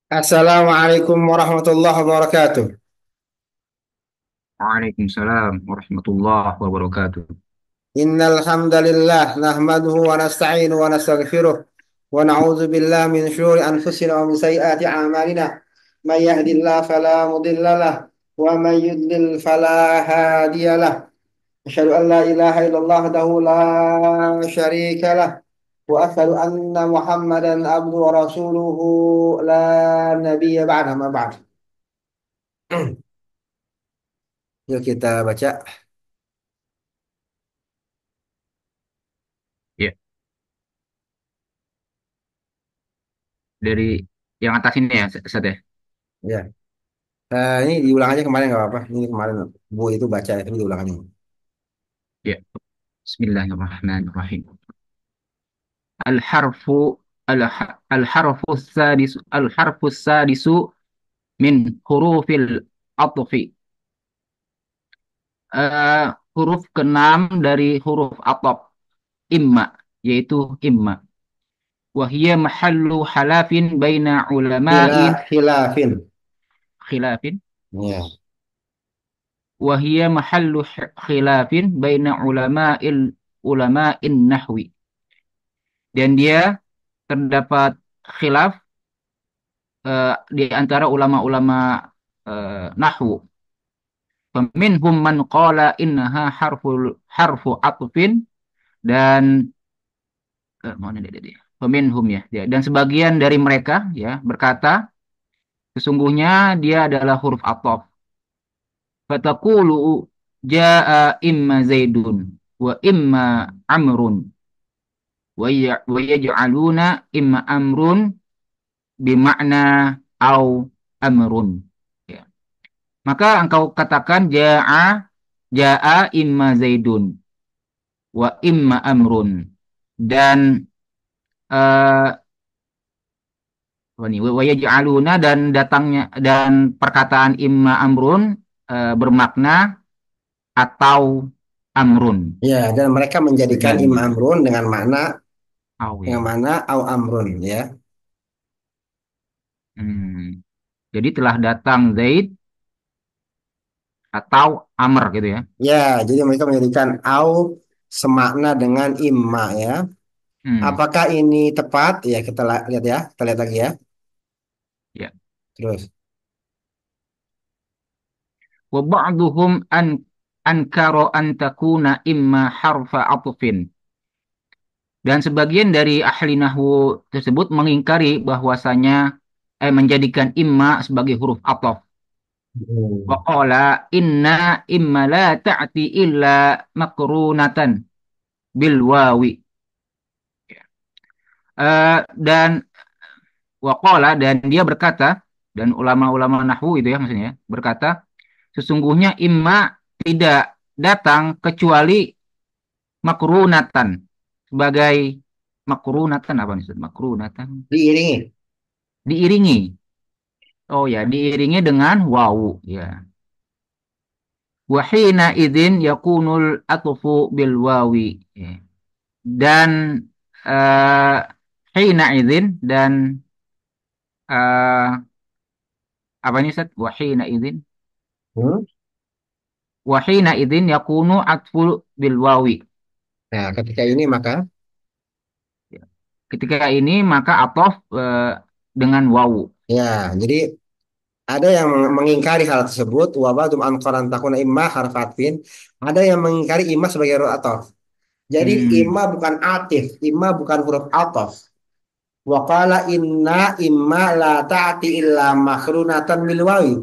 Assalamualaikum warahmatullahi wabarakatuh. Waalaikumsalam warahmatullahi wabarakatuh. Innal hamdalillah nahmaduhu wa nasta'inuhu wa nastaghfiruh wa na'udzu billahi min shururi anfusina wa min sayyiati a'malina. May yahdihillahu fala mudilla lahu wa may yudlil fala hadiya lahu. Asyhadu an la ilaha illallah wahdahu la syarika lah wa asyhadu anna Muhammadan abduhu wa rasuluhu la nabiyya ba'da ma ba'd. Yuk kita baca. Ya, dari yang atas ini ya, Ustaz ya. Ya. Ini diulang aja kemarin nggak apa-apa. Ini kemarin Bu itu baca, ini diulang aja. Ya, Bismillahirrahmanirrahim. Al-harfu al-harfu sadisu min hurufil atfi. Huruf keenam dari huruf ataf imma, yaitu imma. Wahia mahallu halafin baina ulama'in Hilafin. khilafin. Ya. Wahia mahallu khilafin baina ulama'in nahwi. Dan dia terdapat khilaf di antara ulama-ulama nahwu. Faminhum man qala innaha harfu atfin dan mana dia. Faminhum ya. Dan sebagian dari mereka ya berkata sesungguhnya dia adalah huruf ataf. Fataqulu jaa imma Zaidun wa imma Amrun wa yaj'aluna imma Amrun bimakna au amrun. Ya. Maka engkau katakan ja'a imma Zaidun wa imma Amrun dan eh wa yaj'aluna dan datangnya dan perkataan imma Amrun bermakna atau Amrun. Ya, dan mereka menjadikan im Dan amrun dengan makna au ya. au amrun ya. Hmm. Jadi telah datang Zaid atau Amr gitu ya. Ya, jadi mereka menjadikan au semakna dengan imma ya. Hmm. Apakah ini tepat? Ya, kita lihat ya. Kita lihat lagi ya. Ya. Terus. Wa ba'duhum ankara an takuna imma harfa atfin. Dan sebagian dari ahli nahwu tersebut mengingkari bahwasanya menjadikan imma sebagai huruf ataf. Wa Hmm. qala inna imma la ta'ti illa makrunatan bil wawi. Dan waqala dan dia berkata dan ulama-ulama nahwu itu ya maksudnya berkata sesungguhnya imma tidak datang kecuali makrunatan sebagai makrunatan apa nih Ustaz? Makrunatan Diiringi. diiringi. Oh ya, diiringi dengan wawu ya. Wahina idzin yakunul atfu bil wawi. Ya. Dan eh hina idzin dan eh apa ini Ustaz? Wahina idzin Hmm? wahina idzin yakunu atful bil wawi. Nah, ketika ini maka Ya. Ketika ini maka atof dengan wawu. ya, jadi ada yang mengingkari hal tersebut. Wa ba'dum an qaran takuna imma harfatin. Ada yang mengingkari imma sebagai huruf ataf. Jadi Hmm. imma bukan atif, imma bukan huruf ataf. Wa qala inna imma la ta'ti illa makhrunatan bil wawi.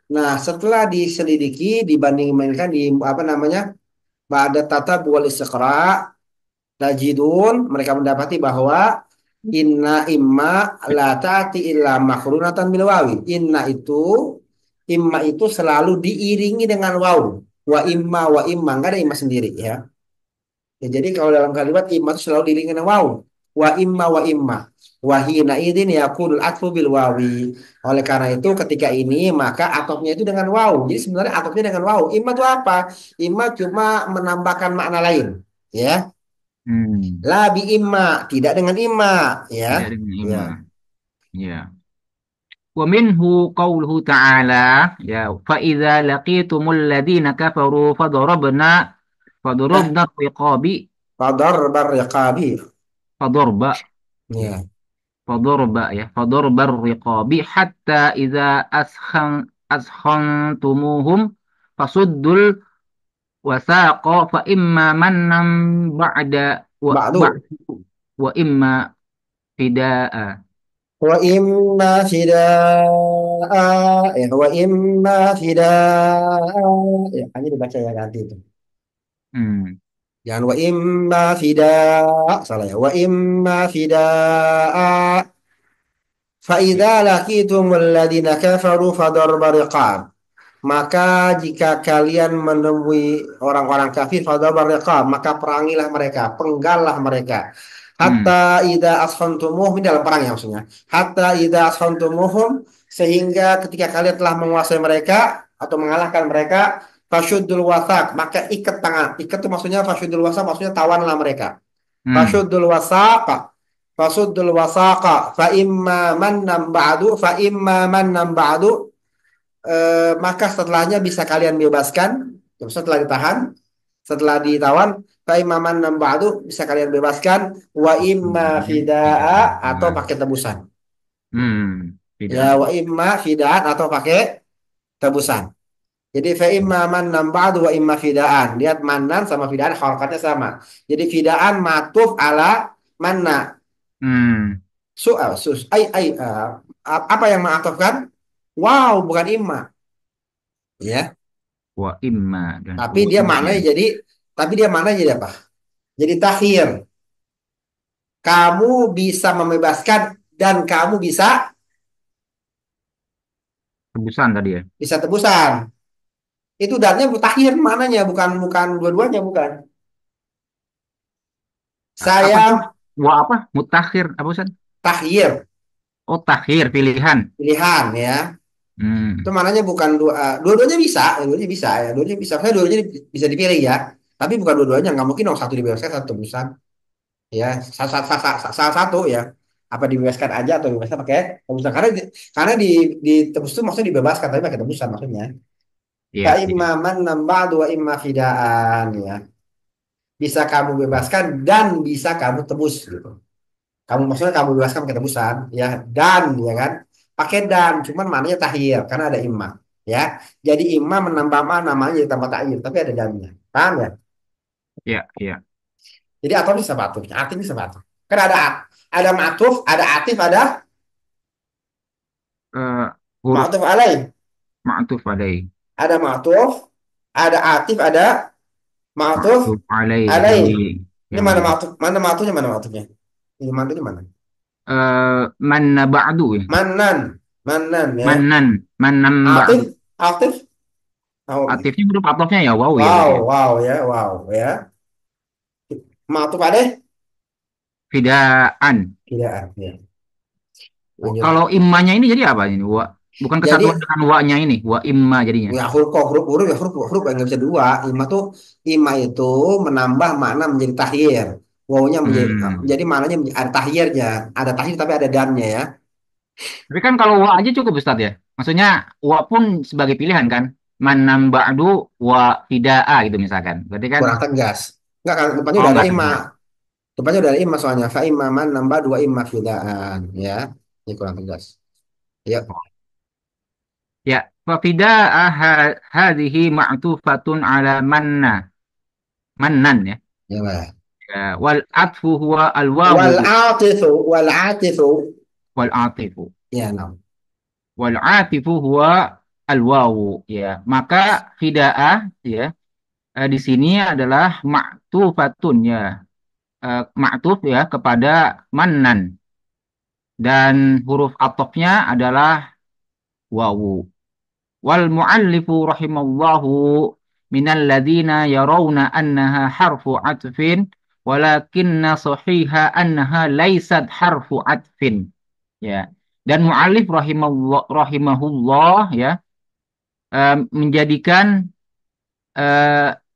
Nah, setelah diselidiki, dibanding-bandingkan di apa namanya? Ba'da tata wal istiqra, tajidun, mereka mendapati bahwa inna imma la ta'ti illa makhrunatan bil wawi. Imma itu selalu diiringi dengan waw. Wa imma enggak ada imma sendiri ya. Ya, jadi kalau dalam kalimat imma itu selalu diiringi dengan waw. Wa imma. Wahina idin yakunul atfu bil wawi. Oleh karena itu ketika ini maka atofnya itu dengan waw. Jadi sebenarnya atofnya dengan waw. Imma itu apa? Imma cuma menambahkan makna lain. Ya. Hmm. La bi imma. Tidak dengan imma. Ya. Tidak dengan Ya. imma. Ya. wa minhu qauluhu ta'ala ya fa idza laqitumul ladzina kafaru Eh, fadarabna riqabi Fadar barriqabi. fadarba Ya. fadarbar riqabi hatta idza askhantumuhum fasuddul wasaqa fa imma mannan ba'da wa Ba'du. ba'du wa imma fidaa. Wa imma fida'a. Wa imma fida'a. Ya, hanya dibaca ya nanti itu. Hmm. Jangan wa imma fida'a. Salah ya. Wa imma fida'a. Fa'idha laqitumul ladina kafaru fadarba riqab. Maka jika kalian menemui orang-orang kafir fadarba riqab, maka perangilah mereka, penggallah mereka. Hmm. Hatta ida askhantumuhum, ini dalam perang ya maksudnya. Hatta ida askhantumuhum, sehingga ketika kalian telah menguasai mereka atau mengalahkan mereka, fasyuddul wathaq, maka ikat tangan. Ikat itu maksudnya fasyuddul wathaq, maksudnya tawanlah mereka. Hmm. Fasyuddul wasaqa. Fasuddul wasaqa. Fa imma mannam ba'du. Maka setelahnya bisa kalian bebaskan. Setelah ditahan. Setelah ditawan. Fa imma mannam ba'du. Bisa kalian bebaskan. Wa imma fida'a. Atau pakai tebusan. Ya, Tidak. wa imma fida'an atau pakai tebusan. Jadi fa imma mannam ba'du wa imma fida'an. Lihat mannan sama fida'an harokatnya sama. Jadi fida'an matuf ala manna. Hmm. Apa yang mengatofkan? Wow, bukan imma, ya. Wa imma dan Tapi wa dia imma. maknanya jadi, tapi dia maknanya jadi apa? Jadi takhir. Kamu bisa membebaskan dan kamu bisa Tebusan tadi ya. bisa tebusan. Itu dannya takhir maknanya, bukan bukan dua-duanya bukan. Apa sih? Saya Wa apa? Mutakhir apa Ustaz? takhir Oh, takhir pilihan. pilihan ya. Itu Hmm. maknanya bukan dua-duanya bisa, dua-duanya bisa ya, dua-duanya bisa. Saya dua-duanya bisa dipilih ya. Tapi bukan dua-duanya, nggak mungkin dong satu dibebaskan satu tebusan. Ya salah satu ya, apa dibebaskan aja atau dibebaskan pakai tebusan karena di tebus itu maksudnya dibebaskan tapi pakai tebusan maksudnya ka Iya, iya. imaman nambah dua imma fidaan ya, bisa kamu bebaskan dan bisa kamu tebus gitu. Kamu maksudnya kamu bebaskan pakai tebusan ya, dan ya kan, pakai dan cuman maknanya tahir karena ada imma ya. Jadi imma menambah mana namanya jadi tambah tahir tapi ada dannya, paham ya? Iya, iya. Jadi atau bisa batu, atif bisa batu, kan ada matuf, ada atif, ada Eh, huruf ma'tuf alaih. ma'tuf alaih. Ada ma'tuf, ada atif, ada ma'tuf Ma'tuf alaihi. alaih. Ini Yang mana mulia. ma'tuf? Mana ma'tufnya? Mana ma'tufnya? Ini ma'tufnya mana? Manna ba'du ya. Manan, manan ya. Mannan Atif, ba'du. aktif. Oh, Aktifnya huruf atofnya ya wow ya wow, berarti ya. wow ya, wow ya. Ma'tuf alaih? Fidaan. Tidak ya. Lanjut. Kalau immanya ini jadi apa ini? Wa. Bukan kesatuan Jadi dengan wa-nya ini. Wa imma jadinya. ya huruf kok huruf huruf ya huruf yang nggak bisa dua. Ima itu menambah makna menjadi tahir. Wawunya menjadi Hmm. jadi maknanya ada tahirnya, ada tahir tapi ada damnya ya. Tapi kan kalau wa aja cukup Ustaz ya. Maksudnya wa pun sebagai pilihan kan. Manam ba'du wa fida'a gitu misalkan. Berarti kan Kurang tegas. Enggak kan depannya oh udah ada enggak imma. tegas. Depannya udah ada imma soalnya fa imma man nambah dua imma fidaan ya. Ini kurang tegas. Yuk. Ya, fa fida'a hadhihi ma'tufatun ala manna. Mannan ya. Ya, Pak. Ya, wal atfu huwa al Wal wawu atifu wal atifu. wal atifu. Ya, no. Wal atifu huwa al wawu ya. Maka fidaah ya di sini adalah ma'tufatun ya. Ma'tuf ya kepada mannan dan huruf atofnya adalah wawu. Wal muallifu rahimallahu minal ladzina yarawna annaha harfu atfin walakinna sahiha annaha laysat harfu atfin ya. Dan muallif rahimahullah ya menjadikan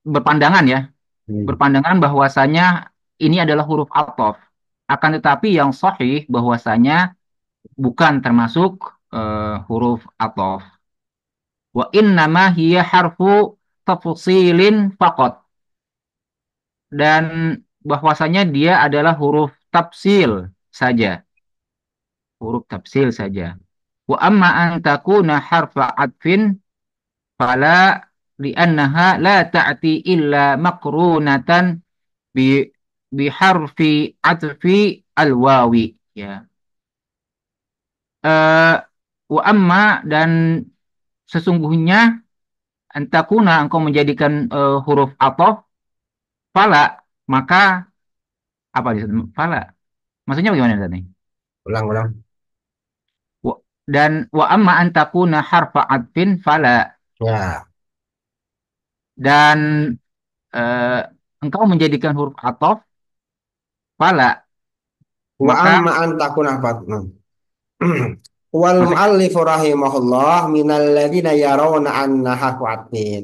berpandangan ya, Hmm. berpandangan bahwasanya ini adalah huruf ataf. Akan tetapi yang sahih bahwasanya bukan termasuk huruf ataf. Wa innama hiya harfu tafsilin faqat. Dan bahwasanya dia adalah huruf tafsil saja. Huruf tafsil saja. Wa amma an takuna harfa atfin fala li'annaha la ta'ti illa makrunatan bi biharfi atfi al-wawi. Ya. Eh, wa amma dan sesungguhnya antakuna engkau menjadikan huruf ataf fala maka apa di situ? Fala. Maksudnya bagaimana tadi? Ulang-ulang. Dan wa amma antakuna harfa atfin fala Ya. dan eh, engkau menjadikan huruf ataf fala Wa maka amma an takuna fatna. Wal maksudnya muallif rahimahullah minal ladzina yarawna annaha kuatin.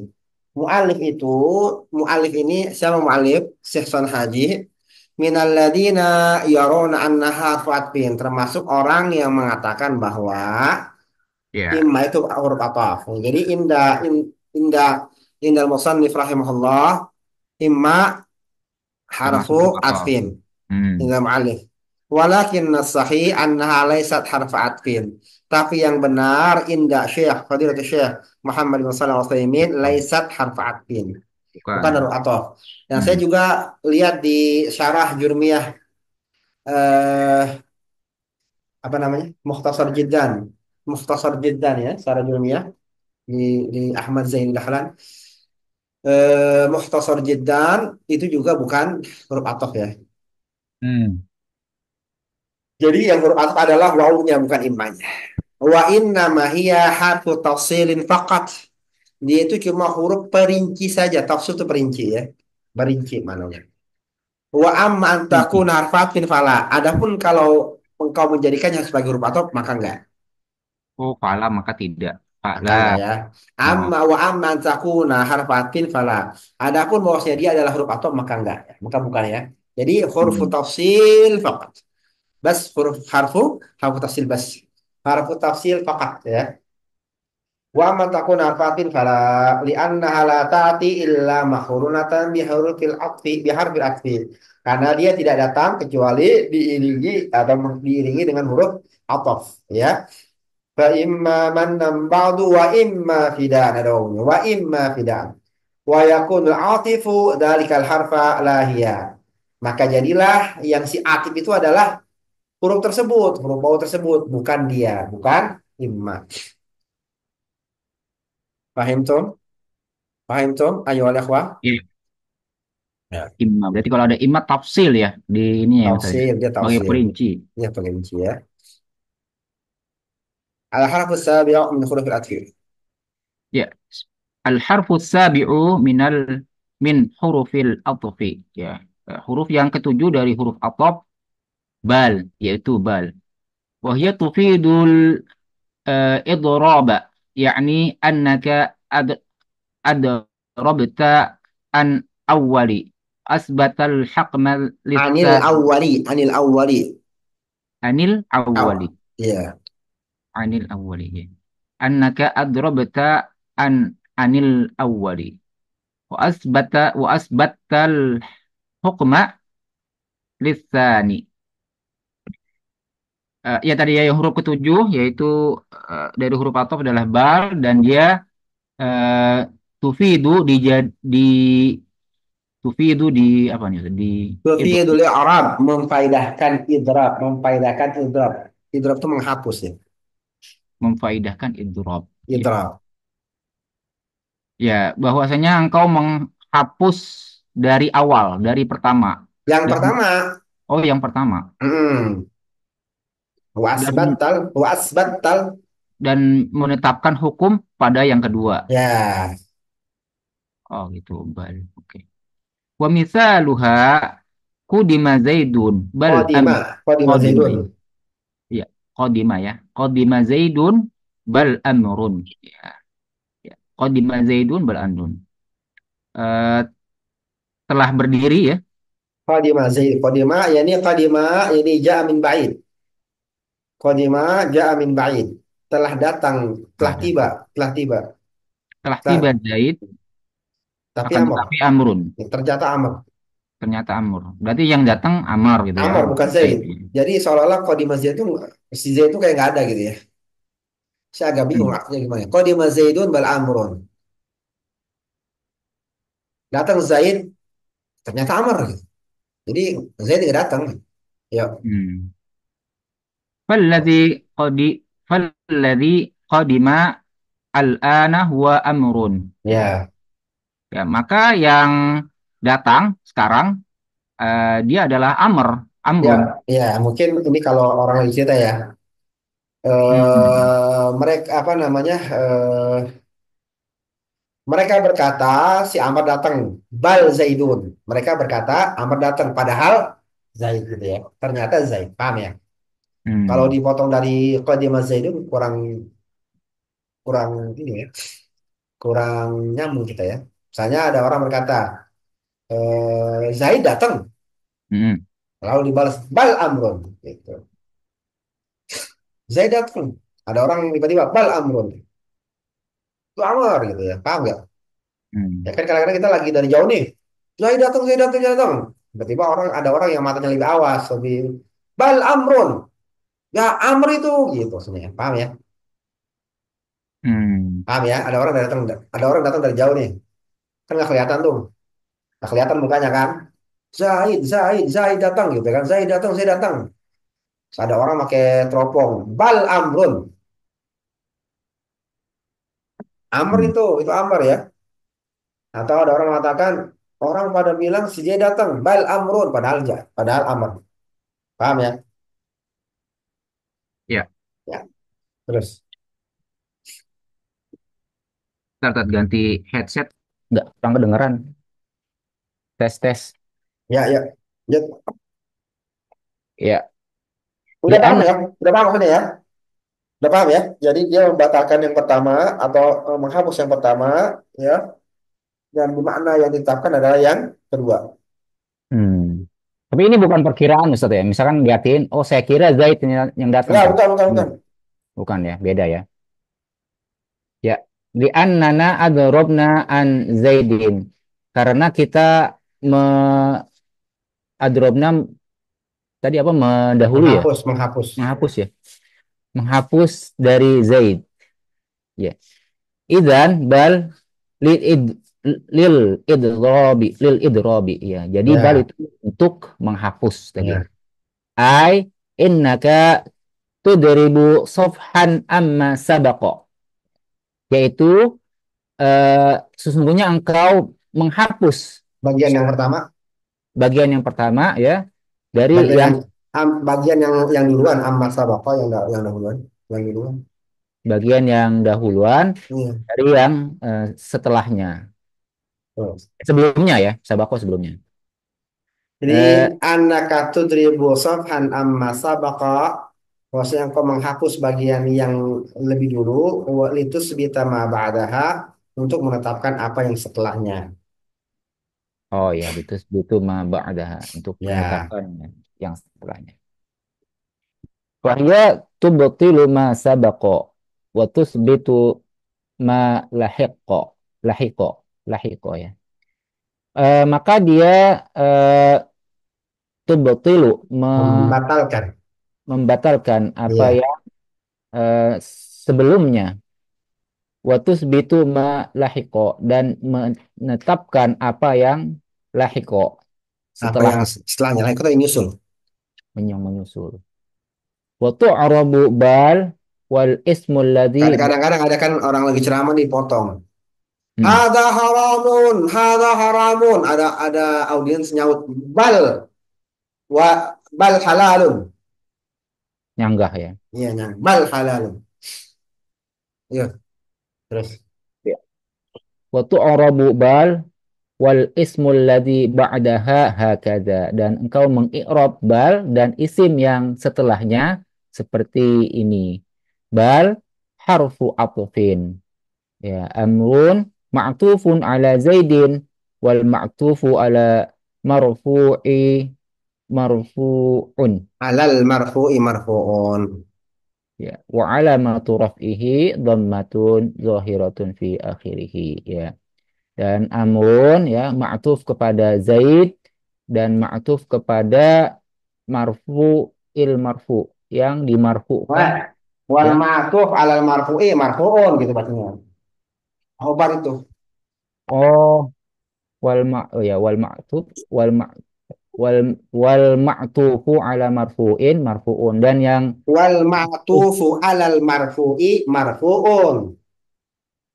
Muallif itu, muallif ini siapa muallif? Syekh Son Haji. Minal ladzina yarawna annaha kuatin. Termasuk orang yang mengatakan bahwa ya imma itu huruf ataf. Jadi indah indal musannif rahimahullah imma termasuk harfu huruf ataf. atfin. Hmm, Indah mu'alif. Walakin sahih annaha laysat harfa atfin. Tapi yang benar indah Syekh Fadilatul Syekh Muhammad bin Shalih Al-Utsaimin bukan, laysat harfa atfin. Bukan bukan. huruf ataf. Dan saya Hmm, juga lihat di syarah Jurmiyah eh apa namanya? Mukhtasar Jiddan. Mukhtasar Jiddan ya, syarah Jurmiyah di di Ahmad Zain Dahlan. Mukhtasar Jiddan itu juga bukan huruf ataf ya. hmm. Jadi yang huruf ataf adalah wawunya bukan imanya. Wa inna mahiyya harfu tafsilin faqat. Dia itu cuma huruf perinci saja. Tafsil itu perinci ya. Perinci mananya. Wa amma an takuna Rinci. harfatin fala. Adapun kalau engkau menjadikannya sebagai huruf ataf maka enggak. Oh, fala maka tidak. Maka Fala. enggak ya. Oh, Amma an takuna harfatin fala. Adapun bahwasanya dia adalah huruf ataf maka enggak. Maka bukan ya. Jadi huruf hmm. tafsil faqat. Bas huruf harfu tafsil bas. Harfu tafsil faqat ya. Wa man takun arfatin fala li'annaha la ta'ti illa mahrunatan biharfil atfi biharfil atfi. Karena dia tidak datang kecuali diiringi atau diiringi dengan huruf ataf ya. Fa imma mannan ba'du wa imma fidan ada wawunya. Wa imma fidan. Wa yakunul atifu dalikal harfa lahia. Maka jadilah yang si atif itu adalah huruf tersebut, huruf wawu tersebut, bukan dia, bukan imma. Paham tuh? Paham tuh? Ayo al-ikhwah. Iya, Ya. imma. Berarti kalau ada imma tafsil ya di ini ya Ustaz. Tafsir, dia Sebagai tafsir. perinci. Dia perinci ya. Al-harfu sabi'u min hurufil atfil. Ya. Al-harfu sabi'u min hurufil atfi. Ya. Huruf yang ketujuh dari huruf ataf bal, yaitu bal. Wahya tufidul idraba. Yani annaka adrabta an awwali. Asbatal haqmal lisani. Anil awwali. Anil Aw. awwali. Iya. Anil awwali. Ya. Annaka adrabta anil awwali. Wa asbatal hukma lisani. Ya tadi ya yang huruf ketujuh yaitu dari huruf ataf adalah bal dan dia eh, tufidu di tufidu di apa nih di itu Tufidul i'rab memfaidahkan idrab, memfaidahkan idrab. Idrab itu menghapus ya. memfaidahkan idrob ya Idrab. ya bahwasanya engkau menghapus dari awal dari pertama Yang dan pertama, oh yang pertama mm, dan wasbattal. menetapkan hukum pada yang kedua. Ya, Oh gitu, baik. Oke. Wa misaluha qudima Zaidun bal am qadima qadima Zaidun. ya. Ya, qadima ya. Qadima Zaidun bal amrun. Ya, ya. Qadima Zaidun bal amrun. Eh, telah berdiri ya. Qadima Zaid, qadima yani qadima yani ja'a min ba'id. Qadima ja'a min ba'id. telah datang, telah telah tiba, datang. telah tiba. Telah tiba Ta- Zaid, tapi akan Amr. tetapi Amrun. Ternyata Amr. Ternyata Amr. Berarti yang datang Amr gitu ya, Amr bukan bukan Zaid. Zaid. Jadi seolah-olah kalau di masjid itu si Zaid itu kayak nggak ada gitu ya. Saya agak bingung Hmm. artinya gimana. Kalau di Zaidun bal Amrun. Datang Zaid, ternyata Amr gitu. Jadi Zaid nggak datang. Ya, Hmm. Falladhi qadi falladhi qadima al-ana huwa amrun. ya, Ya, maka yang datang sekarang dia adalah ya, Amrun. ya. Mungkin ini kalau orang lagi cerita ya. Hmm. Mereka apa namanya? Mereka berkata si Amr datang. Bal Zaidun. Mereka berkata Amr datang. Padahal Zaid gitu ya. Ternyata Zaid. Paham ya? Kalau Hmm. dipotong dari Qadimah Zaidun kurang kurang ini ya. Kurang nyambung kita ya. Misalnya ada orang berkata, Zaid datang. Hmm. Lalu dibalas, Bal Amrun. Gitu. Zaid datang. Ada orang tiba-tiba, Bal Amrun. Itu Amr gitu ya. Paham nggak? Ya Hmm. kan kadang-kadang kita lagi dari jauh nih. Zaid datang, Zaid datang, Zaid datang. Tiba-tiba ada orang yang matanya lebih awas. Lebih, Bal Amrun. Ya Amr itu. Gitu maksudnya. Paham ya? Hmm. Paham ya? Ada orang datang dari jauh nih. Kan nggak kelihatan tuh. Nggak kelihatan mukanya kan. Zaid, Zaid, Zaid datang gitu kan. Zaid datang, Zaid datang. Terus ada orang pakai teropong. Bal Amrun. Amr Hmm. itu Amr ya. Atau ada orang mengatakan, orang pada bilang si J datang. Bal Amrun. Padahal Amr. Paham ya? Ya, Ya, terus. ntar ganti headset. Nggak, kurang kedengeran. Tes, tes. Ya, ya. Ya, Ya, di udah paham an ya? Udah paham maksudnya ya? Udah paham ya? Jadi dia membatalkan yang pertama atau menghapus yang pertama ya. Dan makna yang ditetapkan adalah yang kedua. Hmm. Tapi ini bukan perkiraan Ustaz ya. Misalkan liatin, oh saya kira Zaid yang datang Enggak, tuh. bukan, bukan, bukan. Enggak, bukan ya, beda ya. Ya, di annana adrobna an Zaidin. Karena kita me adrobna tadi apa mendahulu ya, Menghapus, menghapus. menghapus ya, menghapus dari Zaid. Ya, idan bal lil id lil idrobi ya. Jadi bal Ya, itu untuk menghapus tadi. ya. Ai innaka tudribu sofhan amma sabaqa, yaitu sesungguhnya engkau menghapus Bagian yang pertama, bagian yang pertama ya dari bagian yang bagian yang duluan, amma sabaqah yang dahuluan, yang duluan. bagian yang dahuluan Iya. dari yang setelahnya, Tuh. sebelumnya ya, sabako sebelumnya. Jadi Eh, annaka tudribu safhan amma sabaqa, maksudnya engkau menghapus bagian yang lebih dulu itu sebita ma ba'daha untuk menetapkan apa yang setelahnya. oh ya, itu ma ba'daha untuk Ya, menetapkan yang setelahnya. Wahya tubtilu ma sabaqo wa tusbitu ma lahiqo lahiqo lahiqo ya. Maka dia eh, tubtilu membatalkan. membatalkan apa Iya, yang sebelumnya, watus bitu ma lahiko, dan menetapkan apa yang lahiko apa setelah yang setelahnya? Lah, itu yang nyusul. menyusul. Watu arabu bal wal ismul ladhi Kadang-kadang ada kan orang lagi ceramah dipotong. hmm, Hada haramun, hada haramun. Ada audiens nyaut bal wa bal halalun. nyanggah ya. Iya, nyang bal halalun. Iya, terus. Ya. Watu arabu bal wal ismul ladhi ba'daha hakada, dan engkau mengi'rab bal dan isim yang setelahnya seperti ini. Bal harfu atufin. Ya, amrun ma'tufun ala zaidin wal ma'tufu ala marfu'i marfu'un. Alal marfu'i marfu'un. Ya, wa alamatu raf'ihi dhammatun zahiratun fi akhirih ya. Dan amrun ya ma'tuf kepada Zaid dan ma'tuf kepada marfu il marfu yang dimarfukan Wah, wal ya. ma'tuf alal marfu'i marfu'un gitu bacanya. Khobar itu. Oh, oh ya wal ma'tuf wal ma wal wal ma'tufu ala marfu'in marfu'un dan yang Wal ma'tuf ma'tufu alal marfu'i marfu'un.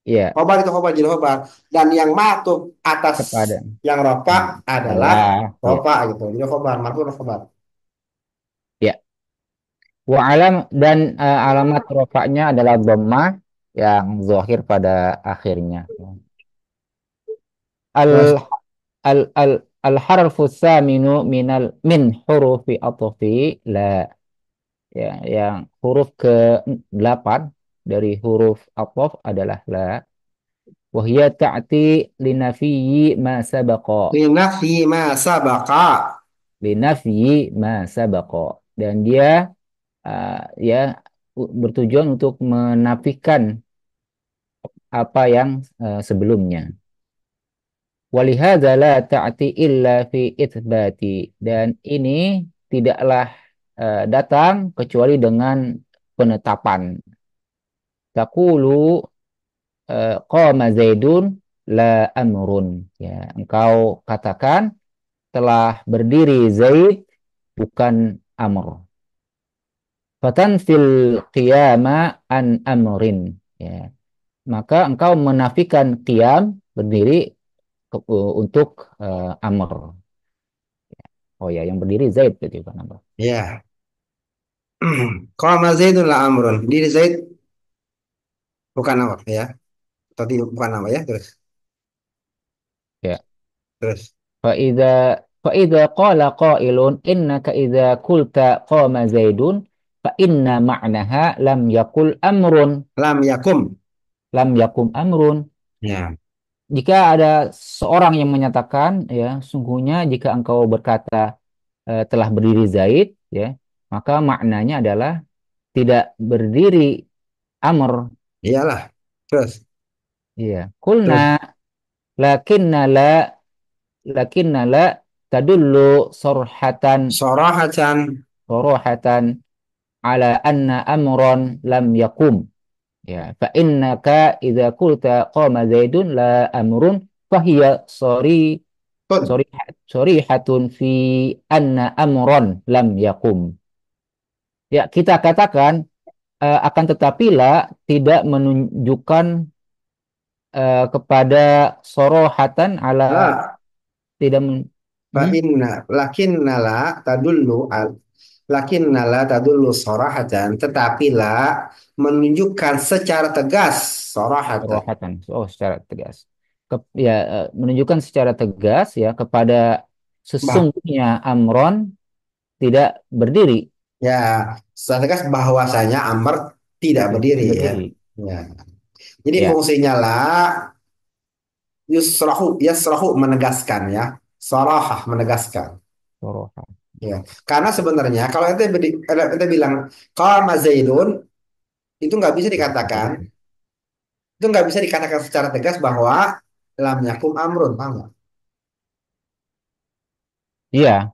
ya Khobar itu khobar jadi khobar. Dan yang ma'tuf atas kepada yang rofa adalah adalah ya rofa gitu. Jadi khobar, marfu' khobar. ya wa alam dan alamat rofaknya adalah dhammah yang zahir pada akhirnya. Terus Al al al harfu tsaminu min hurufi atfi la ya yang huruf ke 8 dari huruf atf adalah la wahya ta'ti linafiyyi ma sabaqa linafi ma sabaqa. linafiyyi ma sabaqa dan dia ya bertujuan untuk menafikan apa yang sebelumnya. Walihada la ta'ti illa fi itsbati dan ini tidaklah datang kecuali dengan penetapan. Taqulu qama Zaidun la amrun. Ya, engkau katakan telah berdiri Zaid bukan Amr. Fatanfil qiyama an amrin. Ya, maka engkau menafikan qiyam berdiri untuk Amr. Oh ya, yang berdiri Zaid berarti bukan Amr. Ya. Qama Zaidun la amrun. Diri Zaid bukan nama ya. Atau tidak bukan nama ya. Terus. Ya. Terus. فإذا قال قائل إنك إذا قلت قام زيد فإن معناها لم يقل أمر Lam yakum. لم يقم أمر. Ya. Jika ada seorang yang menyatakan ya sungguhnya jika engkau berkata telah berdiri Zaid ya maka maknanya adalah tidak berdiri Amr. Iyalah. Terus. Iya. Kulna Terus. lakinna la lakinna la tadullu sorhatan Sorohatan. sorohatan ala anna amran lam yakum ya fa innaka idza qulta qama zaidun la amrun fahiya Pun. sorihatun fi anna amran lam yakum ya kita katakan akan tetapi la tidak menunjukkan kepada sorohatan ala La. tidak Fa hmm? inna. Lakinna la tadullu al. Lakinna la tadullu sorahatan. Tetapi la menunjukkan secara tegas sorahatan. Sorohatan oh secara tegas ya menunjukkan secara tegas ya kepada Bah, sesungguhnya amron tidak berdiri ya, secara tegas bahwasanya Amr tidak berdiri tidak ya. berdiri Ya. Jadi ya fungsinya la yusrahu yasrahu menegaskan ya. Sarahah menegaskan. soroha Ya. Karena sebenarnya kalau ente bilang qama Zaidun itu nggak bisa dikatakan secara tegas bahwa lam yakum amrun, paham nggak? iya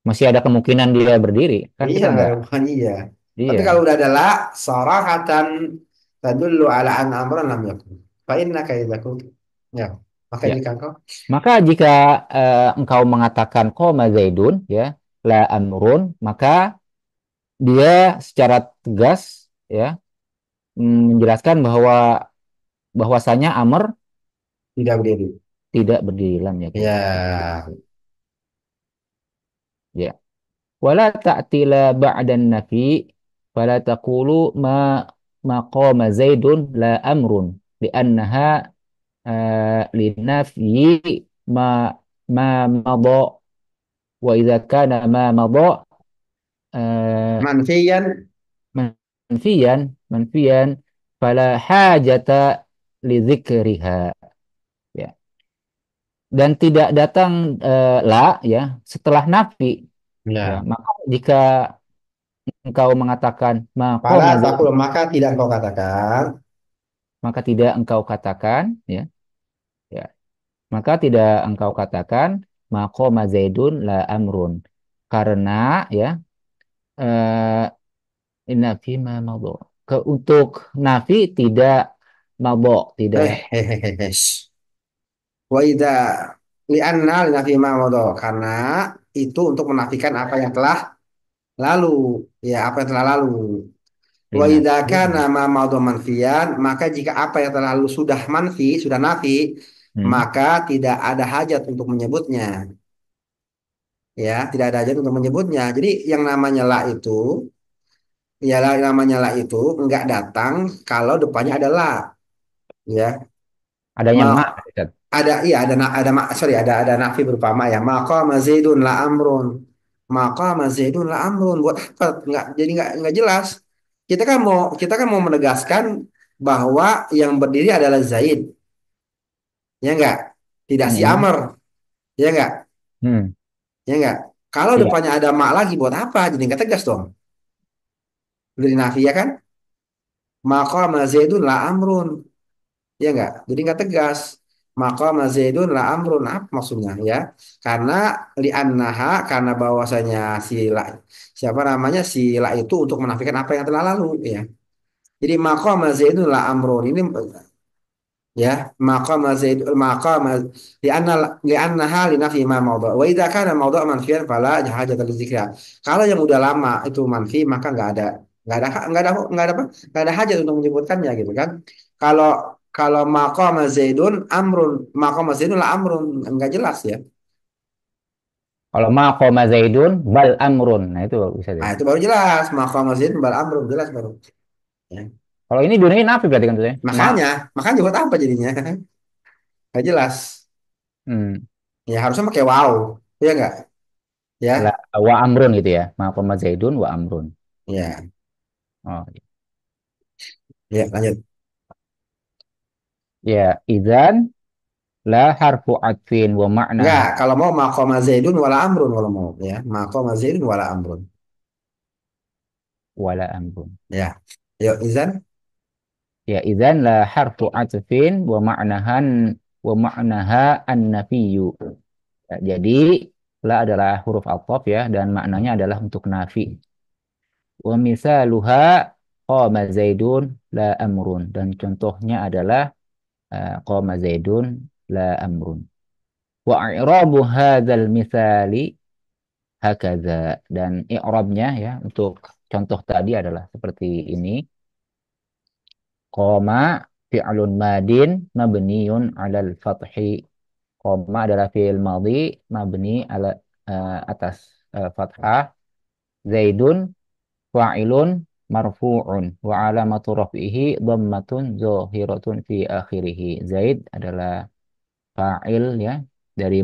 masih ada kemungkinan dia berdiri kan Iya, kita nggak bukan iya. Tapi kalau iya udah ada la sarahatan tadullu ala an amran lam yakun. Fa innaka idza kunta ya. Maka ya jika engkau maka jika engkau mengatakan qoma zaidun ya la amrun maka dia secara tegas ya menjelaskan bahwasanya amr tidak berdiri. tidak berdiri lam yakun Ya, ya wala ta'tila ba'dan nafi fala taqulu ma qama zaidun la amrun li'annaha linafyi ma ma madha wa idza kana ma madha uh, manfiyan manfiyan fala hajata li dzikriha ya dan tidak datang la ya setelah nafi ya ya. maka jika engkau mengatakan Fala maqama takul Zaidun, maka tidak engkau katakan. maka tidak engkau katakan, ya, ya, maka tidak engkau katakan maqama Zaidun la amrun. Karena ya, eh, inna fima madho. Untuk nafi tidak mabok, tidak. Hehehe. Wa idza li'anna linafi ma madha karena itu untuk menafikan apa yang telah lalu, ya apa yang telah lalu. Wa idza Linafi. kana ma madha manfiyan maka jika apa yang telah lalu sudah manfi, sudah nafi, Hmm. maka tidak ada hajat untuk menyebutnya. Ya, tidak ada hajat untuk menyebutnya. Jadi yang namanya la itu, ya la, namanya la itu enggak datang kalau depannya ada la, ya. Adanya Ma, ma, Ustaz. ada iya sorry ada nafi berupa ma ya maka mazidun la amrun maka mazidun la amrun buat apa nggak jadi nggak jelas kita kan mau menegaskan bahwa yang berdiri adalah Zaid ya enggak tidak si Hmm. Amr ya enggak Hmm. ya enggak kalau Iya. depannya ada ma lagi buat apa jadi nggak tegas dong dari nafi ya kan maka mazidun la amrun ya enggak jadi nggak tegas maka Zaidun la amrun apa maksudnya ya karena li'annaha karena bahwasanya si la siapa namanya si la itu untuk menafikan apa yang telah lalu ya jadi maka Zaidun la amrun ini ya maka li'annaha li nafi ma mawdu wa idza kana mawdu manfiyan fala hajata li dzikra kalau yang udah lama itu manfi maka nggak ada hajat untuk menyebutkannya gitu kan kalau kalau maqama Zaidun amrun maqama Zaidun la amrun nggak jelas ya Kalau ma qoma Zaidun bal amrun. Nah, itu bisa nah deh. itu baru jelas maqama Zaidun bal amrun jelas baru ya. Kalau ini dunia nafi berarti kan tuh ya. Ma. makanya makanya buat apa jadinya nggak jelas Hmm. ya harusnya pakai wow ya nggak ya La, wa amrun gitu ya. Ma qoma Zaidun wa amrun. ya Oh, ya lanjut. ya, idzan la harfu atfin wa Enggak, ma'naha kalau mau maqama Zaidun wala amrun kalau mau ya. Maqama Zaidun wala amrun. wala amrun. Ya. Yuk, izan. Ya, idzan la harfu atfin wa ma'naha an-nafiyyu. Ya, jadi la adalah huruf ataf ya dan maknanya adalah untuk nafi. Wa misaluha qama Zaidun la amrun dan contohnya adalah qama Zaidun la amrun. Wa i'rabu hadzal misali hakaza dan i'rabnya ya untuk contoh tadi adalah seperti ini. Qama fi'lun madin mabniun 'alal fathi. Qama adalah fi'il madhi mabni ala atas fathah. Zaidun fa'ilun marfu'un wa alamatu raf'ihi dhammatun zahiratun fi akhirih. Zaid adalah fa'il ya dari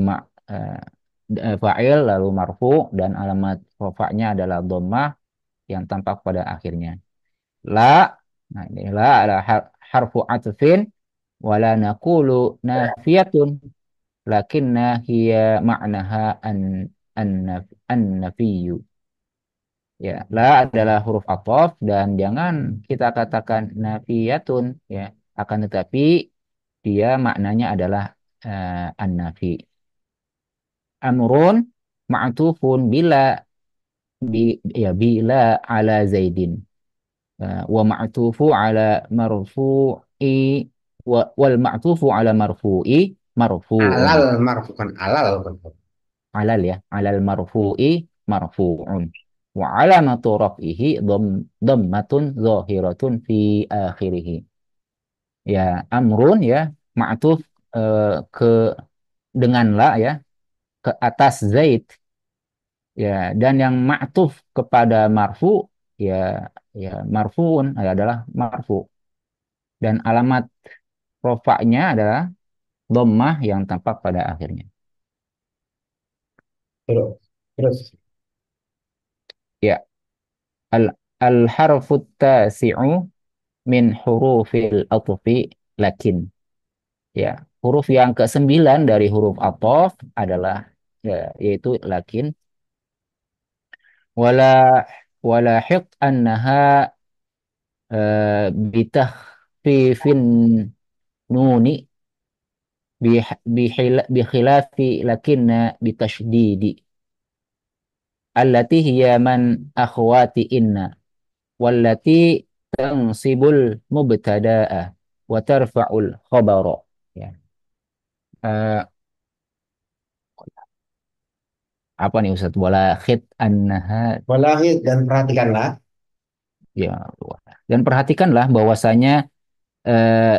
fa'il lalu marfu dan alamat rafa'nya adalah dhammah yang tampak pada akhirnya. La, nah ini la adalah harfu atfin wala naqulu nafiyatun lakinna hiya ma'naha an-nafiyyu. Ya, la adalah huruf ataf dan jangan kita katakan nafiyatun ya, akan tetapi dia maknanya adalah an-nafi. Amrun ma'tufun bila ala zaidin. Wa ma'tufu ala marfu'i wal ma'tufu ala marfu'i marfu'un. Alal marfukan alal. Alal ya, alal marfu'i marfu'un. Wa alamatu raf'ihi dhammatun zahiratun fi akhirih. Ya, amrun ya, ma'tuf ke dengan la ya, ke atas Zaid ya, dan yang ma'tuf kepada marfu ya, ya marfuun adalah marfu dan alamat rofaknya adalah dhammah yang tampak pada akhirnya. Terus. Terus. Ya, al al harfut tasi'u min hurufil atfi lakin. Ya, huruf yang ke-9 dari huruf ataf adalah ya, yaitu lakin. Wala walahiq annaha bitakhfifin nuni bikhilafi lakinna bitashdidi allati hiya man akhwati inna wallati tansibul mubtada'a wa tarfa'ul khabara. Ya. Eh, apa nih Ustaz? Wala khit annaha. Walahid, dan perhatikanlah. Ya. Dan perhatikanlah bahwasanya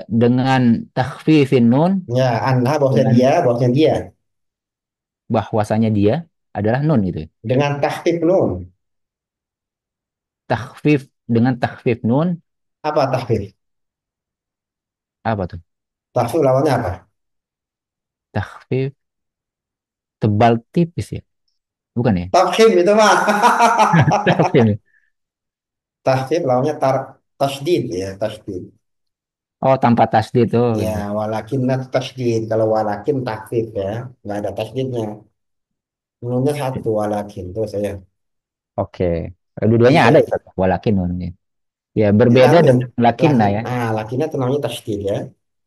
dengan takhfifin nun, Ya, anha bahwasanya dengan dia, bahwasanya dia. bahwasanya dia adalah nun gitu. Ya. Dengan tahqiq nun. Takhfif dengan takhfif nun Apa tahqiq? apa tuh? Tahqiq lawannya apa? Takhfif tebal tipis ya? Bukan ya? Tafkhim itu mah. Takhfif. Tahqiq lawannya tasdid ya, tasdid. Oh, tanpa tasdid tuh. Ya, Ya. walakin tasdid. Kalau walakin takhfif ya, nggak ada tasdidnya. Nunnya satu walakin tuh saya. Oke. Dua-duanya ada Iya, ya, Ustaz? Walakin nun. Ya. Ya, berbeda tapi dengan lakinna lakin, ya. lakinnya itu namanya tasdid ya.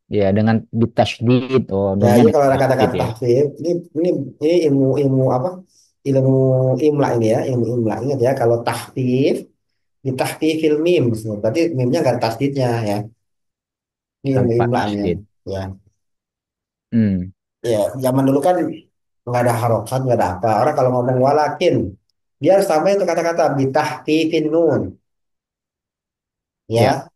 Ya, dengan ditasydid. Oh, Ya, nunnya jadi kalau ada ditasydid kata-kata ya. tahfidz, ini ini ilmu apa? Ilmu imla ini ya, ilmu imla. Ingat ya, kalau tahfidz di tahfidz mim, berarti mimnya nggak ada tasdidnya ya. Ini ilmu Tanpa imla nih ya. tasydid. Ya, Hmm. ya, zaman dulu kan nggak ada harokat, nggak ada apa. Orang kalau ngomong walakin, dia harus tambahin itu kata-kata bitahfidz nun, Ya. ya.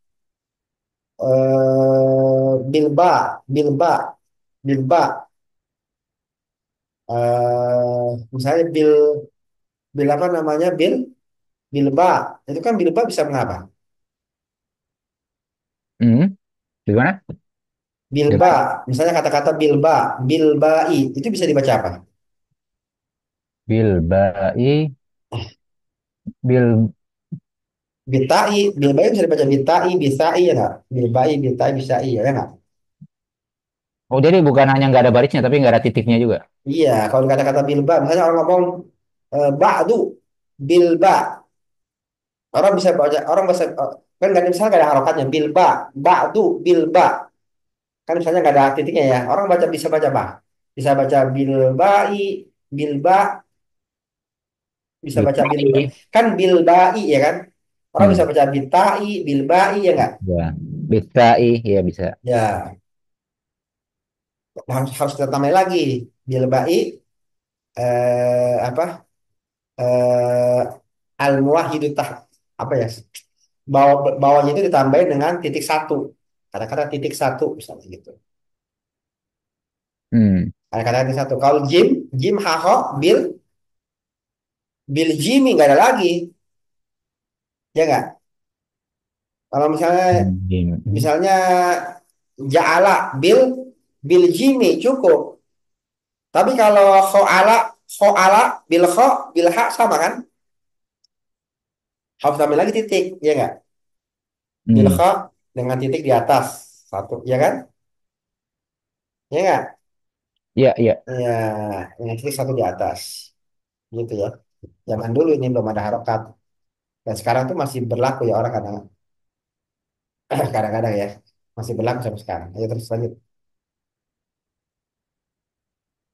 Bilba, bilba, bilba. Misalnya bil apa namanya bilba, itu kan bilba bisa mengapa? Hmm. Gimana? Bilba, Dengan misalnya kata-kata bilba, bilbai, itu bisa dibaca apa? bil ba'i bil. Bitai, bilbai bisa dibaca bitai, bisai ya nggak? Bilbai, bitai, bisai ya nggak? Oh, jadi bukan hanya nggak ada barisnya, tapi nggak ada titiknya juga. Iya, kalau kata-kata bilba, misalnya orang ngomong ba'du, bilba, orang bisa baca, orang bisa kan nggak ada misalnya nggak ada harokatnya, bilba, ba'du, bilba, kan misalnya nggak ada titiknya ya, orang bisa baca apa? Bisa baca bilbai, bilba, bisa Bil baca ba'i. kan bilbai ya kan? Orang bisa Hmm. baca bitai, bilbai ya nggak? Ya. Bisa'i, ya bisa. Ya, harus kita tambahin lagi bilbai apa al muwahhidu apa ya? Bawahnya itu ditambahin dengan titik satu. Kata-kata titik satu misalnya gitu. Hmm. Kata-kata titik satu. Kalau jim haho bil jimi nggak ada lagi, ya nggak? Kalau misalnya Hmm. misalnya ja'ala bil jimi cukup. Tapi kalau kho'ala bil ha sama kan? Harus tambah lagi titik, ya nggak? Bil Hmm. kha dengan titik di atas satu, ya kan? Ya nggak? Ya, ya. Ya, dengan titik satu di atas, gitu ya. Zaman dulu ini belum ada harokat. Dan sekarang tuh masih berlaku ya orang kadang kadang-kadang ya masih berlaku sampai sekarang. Ayo terus lanjut.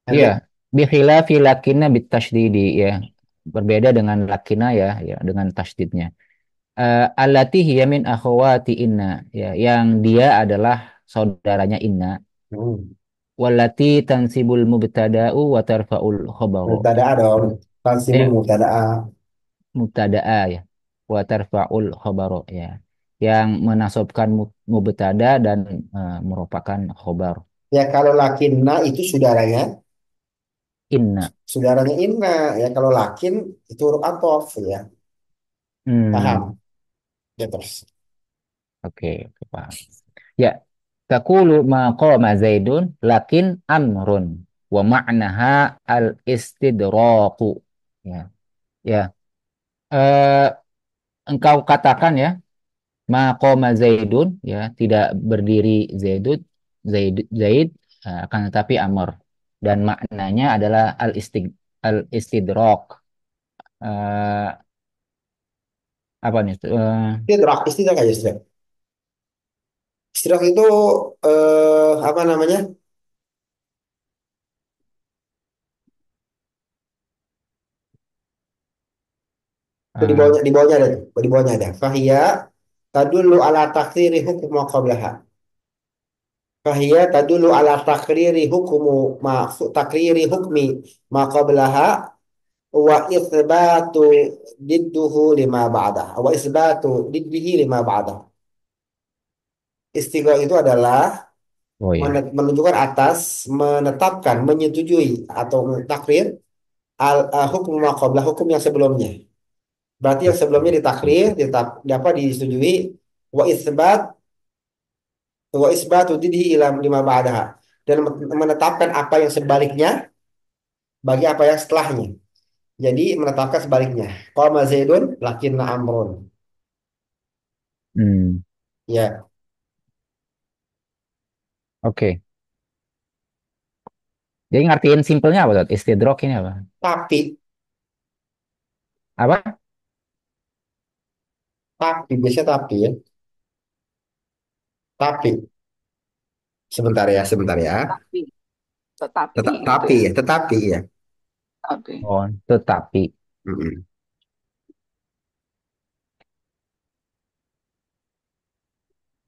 Iya, Lanjut. bikhilafi lakinna bitasydidi ya. Berbeda dengan lakina ya, ya dengan tasydidnya. Allati hiya min akhwati inna ya, yang dia adalah saudaranya inna. Hmm. Wallati tansibul mubtada'u wa tarfa'ul khabaru. Mubtada'a dong. Tansibul Ya, mubtada'a. mubtada'a ya. Wa tarfa'ul khabaru ya. Yang menasabkan mubtada dan merupakan khabar. Ya kalau lakinna itu saudaranya, Inna. saudaranya inna. Ya kalau lakin itu huruf athof ya. Hmm, Paham? Ya terus. oke, oke, paham. Ya, takulu ma qama Zaidun lakin amrun wa ma'naha al-istidraqu. Ya, ya. Eh, engkau katakan ya, ma qama Zaidun ya, tidak berdiri Zaidud, Zaid akan tetapi amr dan maknanya adalah al-istidraq. Eh, Apa nih? Istidrak, istidrak aja istidrak. Istidrak itu apa namanya? Itu Eh, di bawahnya ada, di bawahnya ada. Fahiyya tadullu ala takriri hukum ma qablaha. Fahiyya tadullu ala takriri hukmi ma qablaha wa itsbatu didduhu lima ba'dah. Wa isbatu diddihi lima ba'dah. Istighraq itu adalah oh ya. menunjukkan atas, menetapkan, menyetujui atau takrir hukum ma qablah, hukum yang sebelumnya. Berarti yang sebelumnya ditakrir, dapat disetujui wa isbat wa isbatu didhi ila lima ba'daha dan menetapkan apa yang sebaliknya bagi apa yang setelahnya. Jadi menetapkan sebaliknya. Qama Zaidun lakinna Amrun. Hmm, Ya, oke. Jadi ngertiin simpelnya apa tuh? Istidrok ini apa? tapi Apa? biasanya tapi ya. Tapi sebentar ya. Tapi, tetapi gitu Tapi ya. ya, tetapi ya. Tapi. Oh, tetapi. Mm-mm.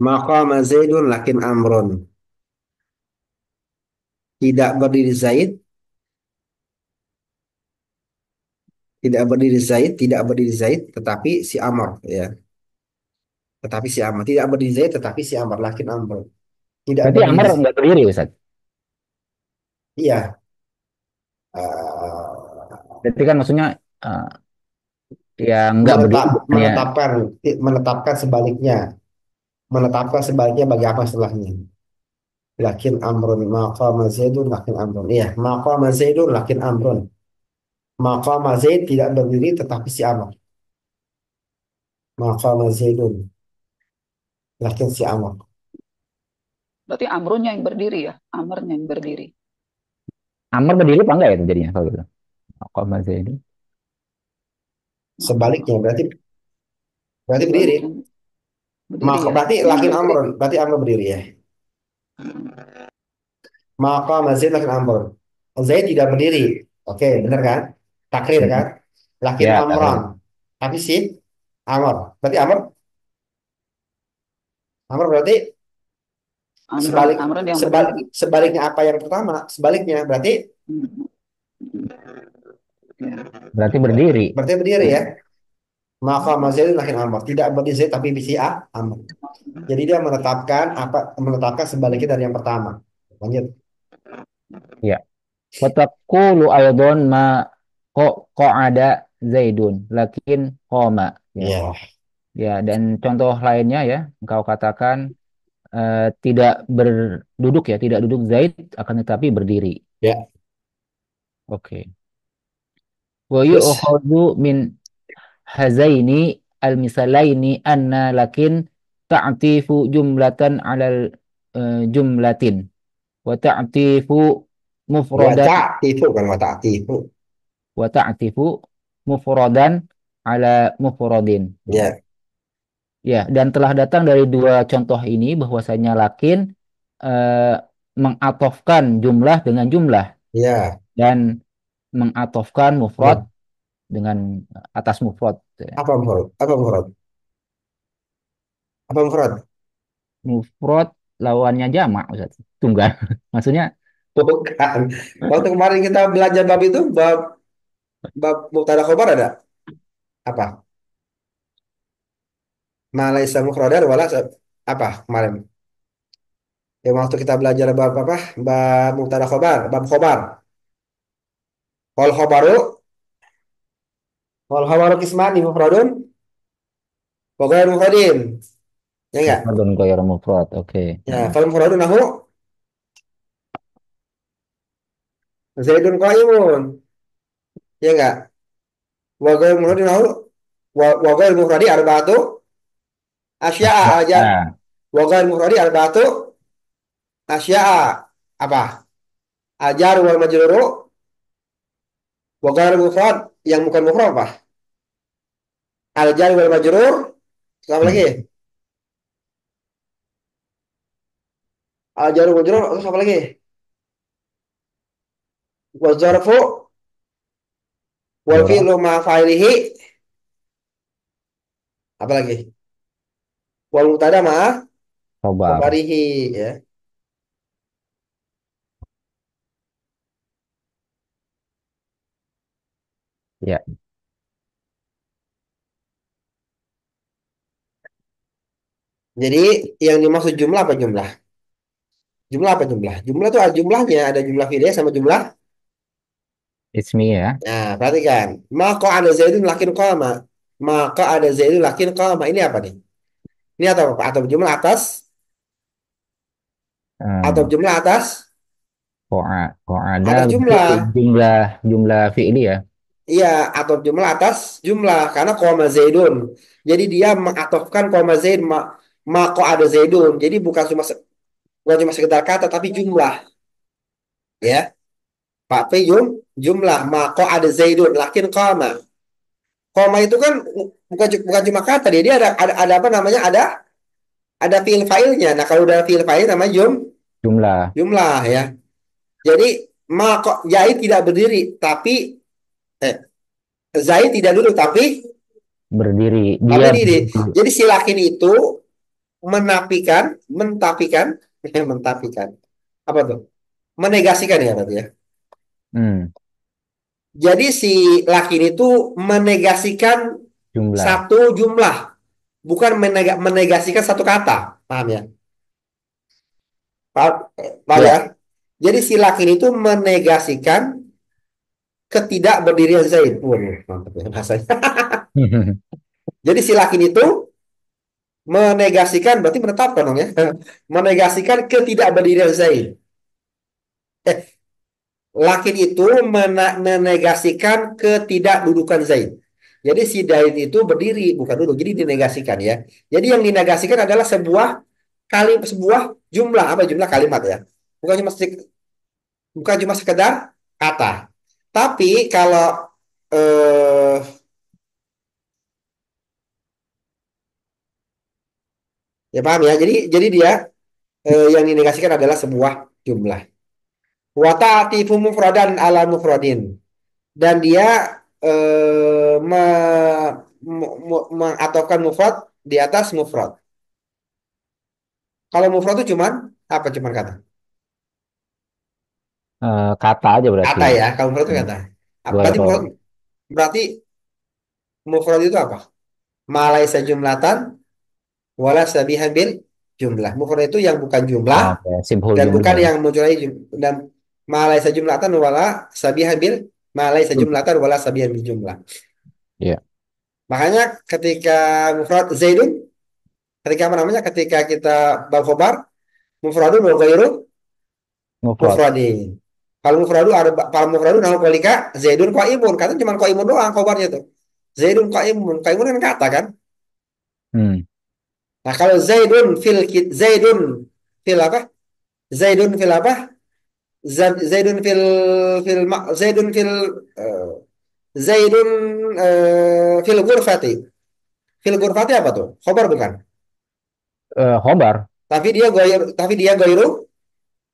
Maqama Zaidun lakin Amrun. Tidak berdiri Zaid, tidak berdiri Zaid, tetapi si Amr ya. Tetapi si Amr tidak berdiri Zaid, tetapi si Amr lakin Amrun. Tidak Berarti berdiri. Amr nggak berdiri, Ustaz. Iya. Berarti kan maksudnya ya nggak berdiri bukannya. Menetapkan menetapkan sebaliknya, bagi apa setelahnya. Lakin Amrun maqama Zaidun lakin Amrun. Iya, maqama Zaidun lakin Amrun. Maqama Zaid tidak berdiri tetapi si Amr. Maqama Zaidun lakin si Amr. Berarti Amrunnya yang berdiri ya. Amrnya yang berdiri. Amr berdiri apa enggak ya jadinya kalau gitu? Kok masih ini? Sebaliknya berarti berarti berdiri. Sebaliknya berdiri ya. Berarti Memang lakin dia berdiri. Amrun, berarti Amr berdiri ya. Maqama Zaid lakin Amrun. Zaid tidak berdiri. Oke, benar kan? Takrir Mm-mm. kan? Lakin Ya, Amran. takdir. Tapi si Amr. Berarti Amr berarti Amrun, sebalik Amrun yang berdiri. sebaliknya apa yang pertama? Sebaliknya berarti Hmm. Ya. Berarti berdiri. berarti berdiri ya. Maka Zaid lakin Amr. Tidak berdiri Zaid tapi bisi Amr. Jadi dia menetapkan sebaliknya dari yang pertama. Lanjut. Ya. Watakulu ayadon ma kok ada Zaidun lakin koma. Ya. Ya, Ya, dan contoh lainnya ya, engkau katakan tidak berduduk ya, tidak duduk Zaid akan tetapi berdiri. ya. Oke. Wa Terus yu'khadhu min hazaini al-misalaini anna lakin ta'tifu jumlatan alal jumlatin wa ta'tifu mufradan itu kan itu. wa ta'tifu mufradan ala mufradin. Ya, Ya, dan telah datang dari dua contoh ini bahwasanya lakin eh, mengatofkan jumlah dengan jumlah ya. dan mengatofkan mufrad Ya. dengan atas mufrad. Ya. Apa mufrad? Apa mufrad? Apa mufrad? Mufrad lawannya jamak, Ustaz. Tunggal. Maksudnya Bukan. Waktu kemarin kita belajar bab itu, bab mubtada khobar ada apa? Malaysia mufradar wala apa kemarin? Yang waktu kita belajar bab apa? Bab mubtada khobar, bab khobar. Wal khobaru, wal khobaru kismani mufradun wa ghairu mufradin. Ya enggak? mufradun ghairu mufrad. Oke. Ya, Heeh. fal mufradun nahu zaidun qaimun. Ya enggak? Wa ghairu mufradin nahu wa ghairu mufradi arba'atu asya'a aja. Ya, Wa ghairu mufradi arba'atu asya'a. Apa? Ajar wal majruru wa ghairu mufrad yang bukan mufrad apa? Al jar wal majrur. Apa lagi? Hmm. Al jar wal majrur. Terus apa lagi? Wal zarfu wal Zorof, fi'lu ma fa'ilihi. Apa lagi? Wal mubtada ma khobar. khabarihi ya. Ya, Jadi yang dimaksud jumlah apa jumlah? Jumlah apa jumlah? Jumlah tuh ada jumlahnya, ada jumlah fi'liyah sama jumlah. ismi ya. Nah, perhatikan. Maka ada Zaidun lakin qama. Maka ada Zaidun lakin qama. Ini apa nih? Ini atau apa? Atau jumlah atas atau Hmm. jumlah atas Kok ada atas berarti jumlah. jumlah jumlah fi'li ya. Iya, atau jumlah atas jumlah karena koma Zaidun. Jadi dia mengatofkan koma Zaid maka ada Zaidun. Jadi bukan cuma sekedar kata tapi jumlah, ya. Pak P jumlah maka ada Zaidun lakin koma. Koma itu kan bukan cuma kata dia ada apa namanya? Ada fiil failnya. Nah, kalau udah fiil fail namanya Jumlah jumlah ya. Jadi maka Zaid tidak berdiri tapi eh, Zaid tidak duduk berdiri, tapi dia diri. berdiri. Jadi si lakin itu mentapikan, mentapikan. Apa tuh? Menegasikan ya berarti ya. Hmm, Jadi si lakin itu menegasikan jumlah. satu jumlah, bukan menegasikan satu kata. Paham ya? Paham, paham Ya. ya? Jadi si lakin itu menegasikan ketidakberdirian Zaid. Waduh, mantap ya bahasanya. Jadi si lakin itu menegasikan, berarti menetapkan dong ya. Menegasikan ketidakberdirian Zaid. Lakin itu menegasikan ketidakdudukan Zaid. Jadi si Zaid itu berdiri bukan duduk, jadi dinegasikan ya. Jadi yang dinegasikan adalah sebuah jumlah apa jumlah kalimat ya. Bukan cuma bukan cuma sekedar kata. Tapi kalau eh ya paham ya. Jadi dia yang dinegasikan adalah sebuah jumlah. Wa ta'tifu mufradan ala mufradin. Dan dia mengatofkan mufrad di atas mufrad. Kalau mufrad itu cuman apa? Cuman kata. Kata aja berarti. Kata ya. Kalau mufrad itu Hmm. kata. Berarti Goiro. berarti mufrad itu apa? Malaisa jumlatan wala sabihan bil jumlah. Mufrad itu yang bukan jumlah Oke, simhul dan bukan jumlah. yang munculai dan malaisa jumlatan wala sabihan bil malaisa jumlatan wala sabihan bil jumlah. Ya, Makanya ketika mufrad Zaidun, ketika apa namanya? Ketika kita bab khobar mufradun wa ghairu mufrad. mufradin. Kalau mufradu nahu kolika zaidun qaimun. Kata cuma qaimun doang kabarnya tuh. Zaidun qaimun. Qaimun kan kata kan. Hmm. Nah, kalau zaidun fil apa? Zaidun fil apa? Zaidun zaidun fil eh, zaidun fil ghurfati. Fil ghurfati apa tuh? Khobar bukan? Khobar. Tapi dia gairu,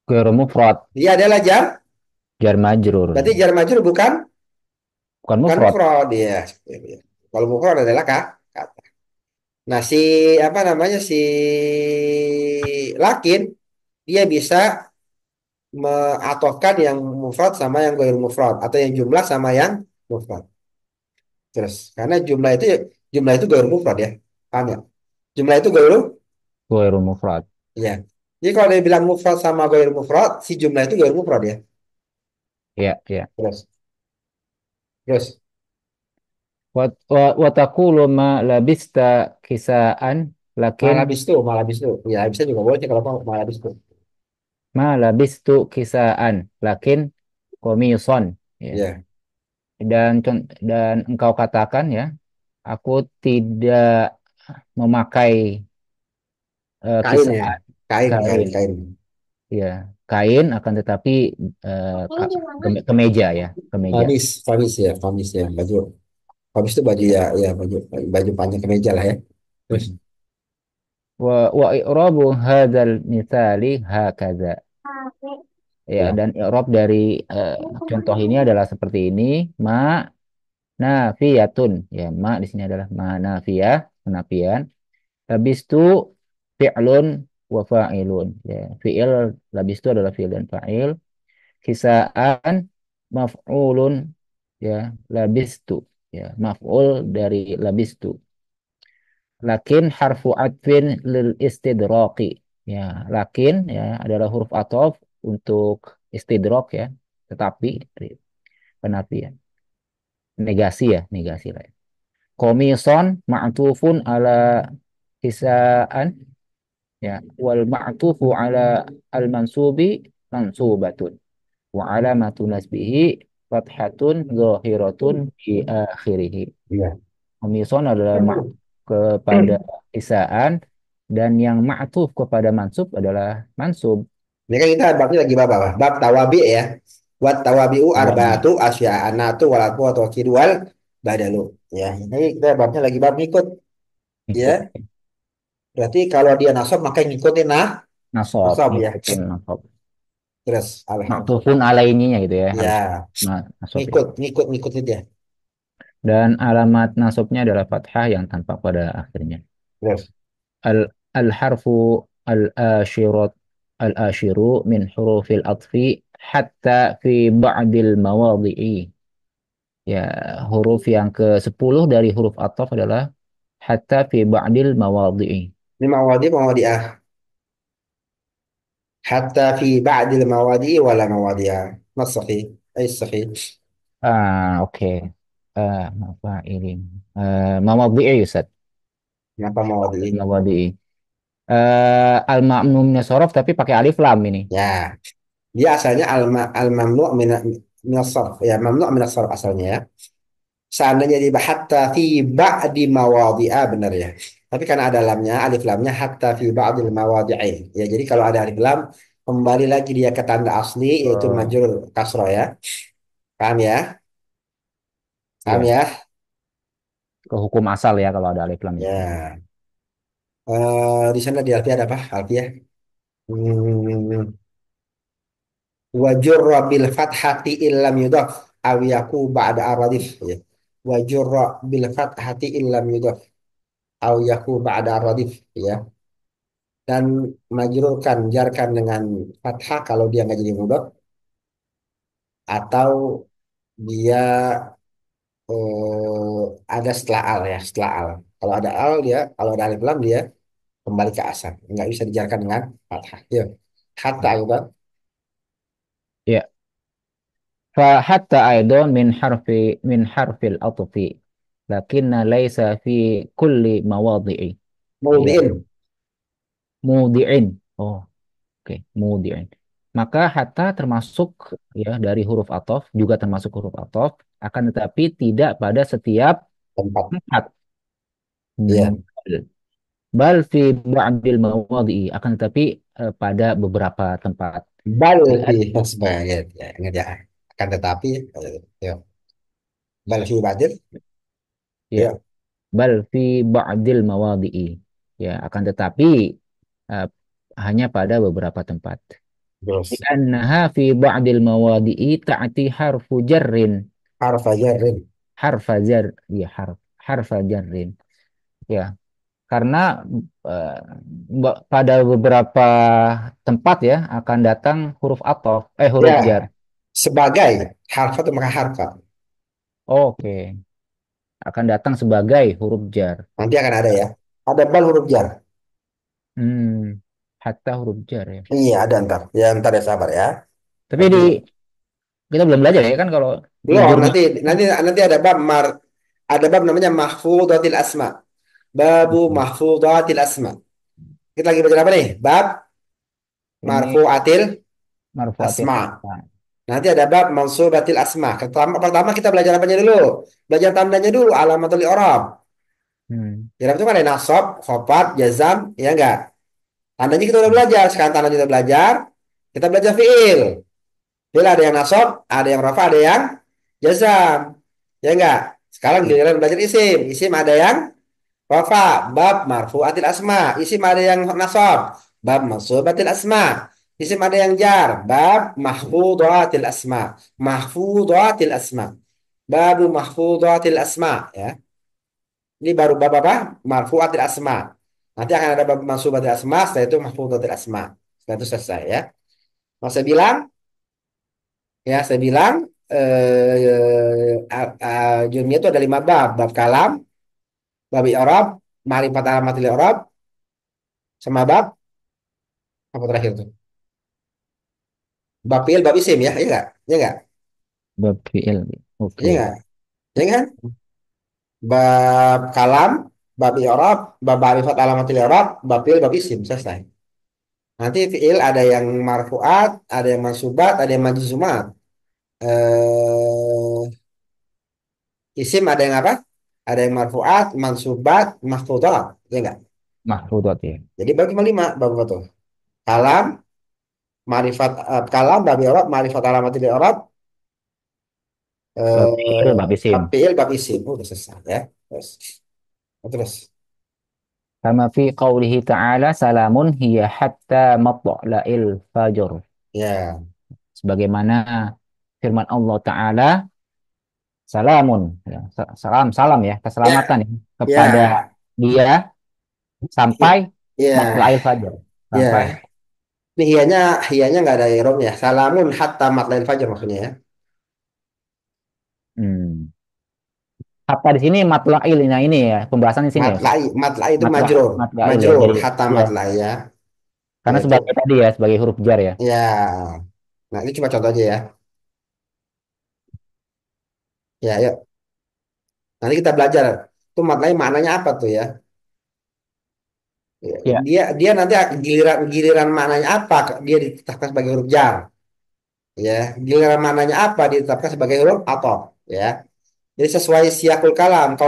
Goiro mufrad. dia adalah Jar majrur. berarti jar majrur Bukan bukan mufrad. mufrad dia. Kalau mufrad adalah kata. Nah, si apa namanya si lakin dia bisa mengatofkan yang mufrad sama yang ghair mufrad atau yang jumlah sama yang mufrad. Terus karena jumlah itu ghair mufrad ya. Paham ya? Jumlah itu ghair Goiro mufrad. ya. Jadi kalau dia bilang mufrad sama ghair mufrad, si jumlah itu ghair mufrad ya. Ya, ya. Terus Wa taqulu ma labista kisaan lakin malah bis itu. Ya, bisa juga boleh sih kalau mau malah bis itu. ma labistu kisaan lakin komison ya. Ya, Dan engkau katakan ya, aku tidak memakai kain ya. kisaan Kain, kain kain. ya, kain akan tetapi eh, ka- kemeja ya, kemeja. Kamis ya, baju. Habis itu baju ya, ya baju baju panjang kemeja lah ya. Terus Mm-mm. Wa i'rabu hadzal misali hakaza. Ya, ya, dan i'rab dari eh, contoh ini adalah seperti ini. Ma nafiyatun. Ya, ma di sini adalah ma nafiyah, penafian. Habis itu fi'lun wa fa'ilun. Ya, fi'il habis itu adalah fi'il dan fa'il. Kisaan maf'ulun, ya, labistu. Ya, maf'ul dari labistu. Lakin harfu atfin lil istidraqi. Ya, lakin ya adalah huruf ataf untuk istidrok ya, tetapi penafian. Negasi ya, negasi lah. Ya. Komison ma'tufun ala kisaan, ya, wal ma'tufu ala al mansubi mansubatun wa alamatu nasbihi fathatun zahiratun fi akhirih. iya. Komison adalah kepada isaan, dan yang ma'tuf kepada mansub adalah mansub. Ini kan kita babnya lagi bab apa? Bab tawabi ya. Wat tawabi'u arba'atu Tawabi. asya'anatu walatu wa tawkidu wal badalu. Ya, ini kita babnya lagi bab ngikut ya. Ikut Berarti kalau dia nasab maka ngikutin nasab, nasab ya. ngikutin nasab. Terus alhamdulillah. Ma'tufun alaininya gitu ya, harus Ya, nasab ya. ngikut dia. Dan alamat nasabnya adalah fathah yang tanpa pada akhirnya. Terus Al al harfu al ashirat al ashiru min hurufil atfi hatta fi ba'dil mawadhi'i. Ya, huruf yang ke-10 dari huruf ataf adalah hatta fi ba'dil mawadhi'i. ini mawadi'ah. Hatta fi ba'dil mawadi'i wala mawadi'ah. Mas sahih. Ay sahih. Ah, oke. Apa ini? Mawadhi'i Ustaz. Kenapa mawadi'i? Mawadhi'i. Al-ma'mum min sorof tapi pakai alif lam ini. Ya, dia asalnya al mamnu' min sarf. Ya, mamnu' min sarf asalnya ya. Seandainya di hatta fi ba'di mawadi'a benar ya. Tapi karena ada lamnya, alif lamnya hatta fi ba'dil mawadi'i. Ya, jadi kalau ada alif lam kembali lagi dia ke tanda asli yaitu Oh, majrur kasro ya. Paham ya? Paham ya, ya? ke hukum asal ya kalau ada alif lam itu. Ya. Di sana di Alfiah ada apa? Alfiah. Hmm, wajurra bil fathati illam yudhaf aw yaku ba'da aradif ya. Wajurra bil fathati illam yudhaf aw yaku ba'da aradif ya. Dan majrurkan jarkan dengan fathah kalau dia nggak jadi mudhaf atau dia ada setelah al ya, setelah al. Kalau ada al dia, kalau ada alif lam dia kembali ke asal, nggak bisa dijarkan dengan fathah. Ya. Hatta gitu. Ya, fa hatta aidan min harfil atfi lakinna laisa fi kulli mawadhi'i. Ya, Mudin mudi'in. Oh, oke, mudi'in. Maka hatta termasuk ya dari huruf ataf, juga termasuk huruf ataf, akan tetapi tidak pada setiap tempat. tempat. Ya. Hmm. Bal fi ba'dil mawadhi'i, akan tetapi pada beberapa tempat. Bal fi Lihat, sebagai ya, ingat ya. Akan tetapi ya, bal fi badir ya, ya bal fi ba'dil mawadhi'i. Ya, akan tetapi eh, hanya pada beberapa tempat. terus Li'annaha fi ba'dil mawadhi'i ta'ti harfu jarrin. harfa jarrin Harfa jar, ya, harfa jarrin. Ya, karena eh, pada beberapa tempat ya akan datang huruf ataf, huruf jar. ya sebagai harfa atau maka harfa Oke, akan datang sebagai huruf jar. nanti akan ada ya ada bal huruf jar Hmm, hatta huruf jar ya. iya ada ntar ya sabar ya Tapi nanti di kita belum belajar ya kan kalau belum majurnya. nanti ada ada bab namanya mahfudatil asma babu mahfudatil asma kita lagi belajar apa nih bab Ini marfuatil marfuatil asma. hatta. Nanti ada bab mansubatil asma. Pertama kita belajar apanya dulu? Belajar tandanya dulu, alamatul i'rab. Hmm. I'rab itu kan ada nasab, khafat, jazam, ya enggak? Tandanya kita udah belajar. Sekarang tandanya kita belajar. Kita belajar fiil. Fiil ada yang nasab, ada yang rafa, ada yang jazam. Ya enggak? Sekarang Ya. giliran belajar isim. Isim ada yang rafa, bab marfu'atil asma. Isim ada yang nasab, bab mansubatil asma. Isim ada yang jar, bab mahfudhatil asma. Mahfudhatil asma. Babu mahfudhatil asma ya. Ini baru bab apa? Marfu'atil asma. Nanti akan ada bab mansubatil asma, setelah itu mahfudhatil asma. Setelah itu selesai ya. Mau saya bilang, ya saya bilang jurumnya itu ada 5 bab. Bab kalam, bab i'rab, ma'rifat alamatil i'rab, sama bab apa terakhir tuh? Bab fi'il, bab isim ya, iya nggak? Iya nggak? Bab fi'il. Iya Oke. nggak? Iya kan? Bab kalam, bab i'rab, bab ma'rifat alamatil i'rab, bab fi'il, bab isim selesai. Nanti fi'il ada yang marfu'at, ada yang mansubat, ada yang majzumat. Isim ada yang apa? Ada yang marfu'at, mansubat, mahfudhat. Iya nggak? Mahfudzat ya. Jadi bagi cuma 5 bab itu. Kalam, marifat kalam, bab i'rab, marifat alamatil i'rab, Bab fi'il, bab isim. bab fi'il, bab isim. Udah selesai ya. Terus, terus. Kama fi qawlihi ta'ala salamun hiya hatta matla'il fajr. Ya, Sebagaimana firman Allah Ta'ala, salamun, ya, salam, salam ya, keselamatan ya, ya, kepada ya, dia sampai ya, matla'il fajr. Sampai, ya. Ini hiyanya nggak ada irobnya. Salamun hatta matlail fajar maksudnya ya. hmm. Hatta di sini matla'il, nah ini ya, pembahasan di sini ya, Ustaz. Matlai itu Matla, majrur, matla'il ya, majrur jadi hatta ya, matlai ya. karena Yaitu, sebagai tadi ya, sebagai huruf jar ya. ya. Nah ini cuma contoh aja ya. Ya, yuk. Nanti kita belajar. Itu matlai maknanya apa tuh ya? Ya, Ya, Dia dia nanti giliran giliran maknanya apa? Dia ditetapkan sebagai huruf jar. Ya, giliran maknanya apa? Ditetapkan sebagai huruf atau ya. Jadi sesuai siakul kalam. oh gitu.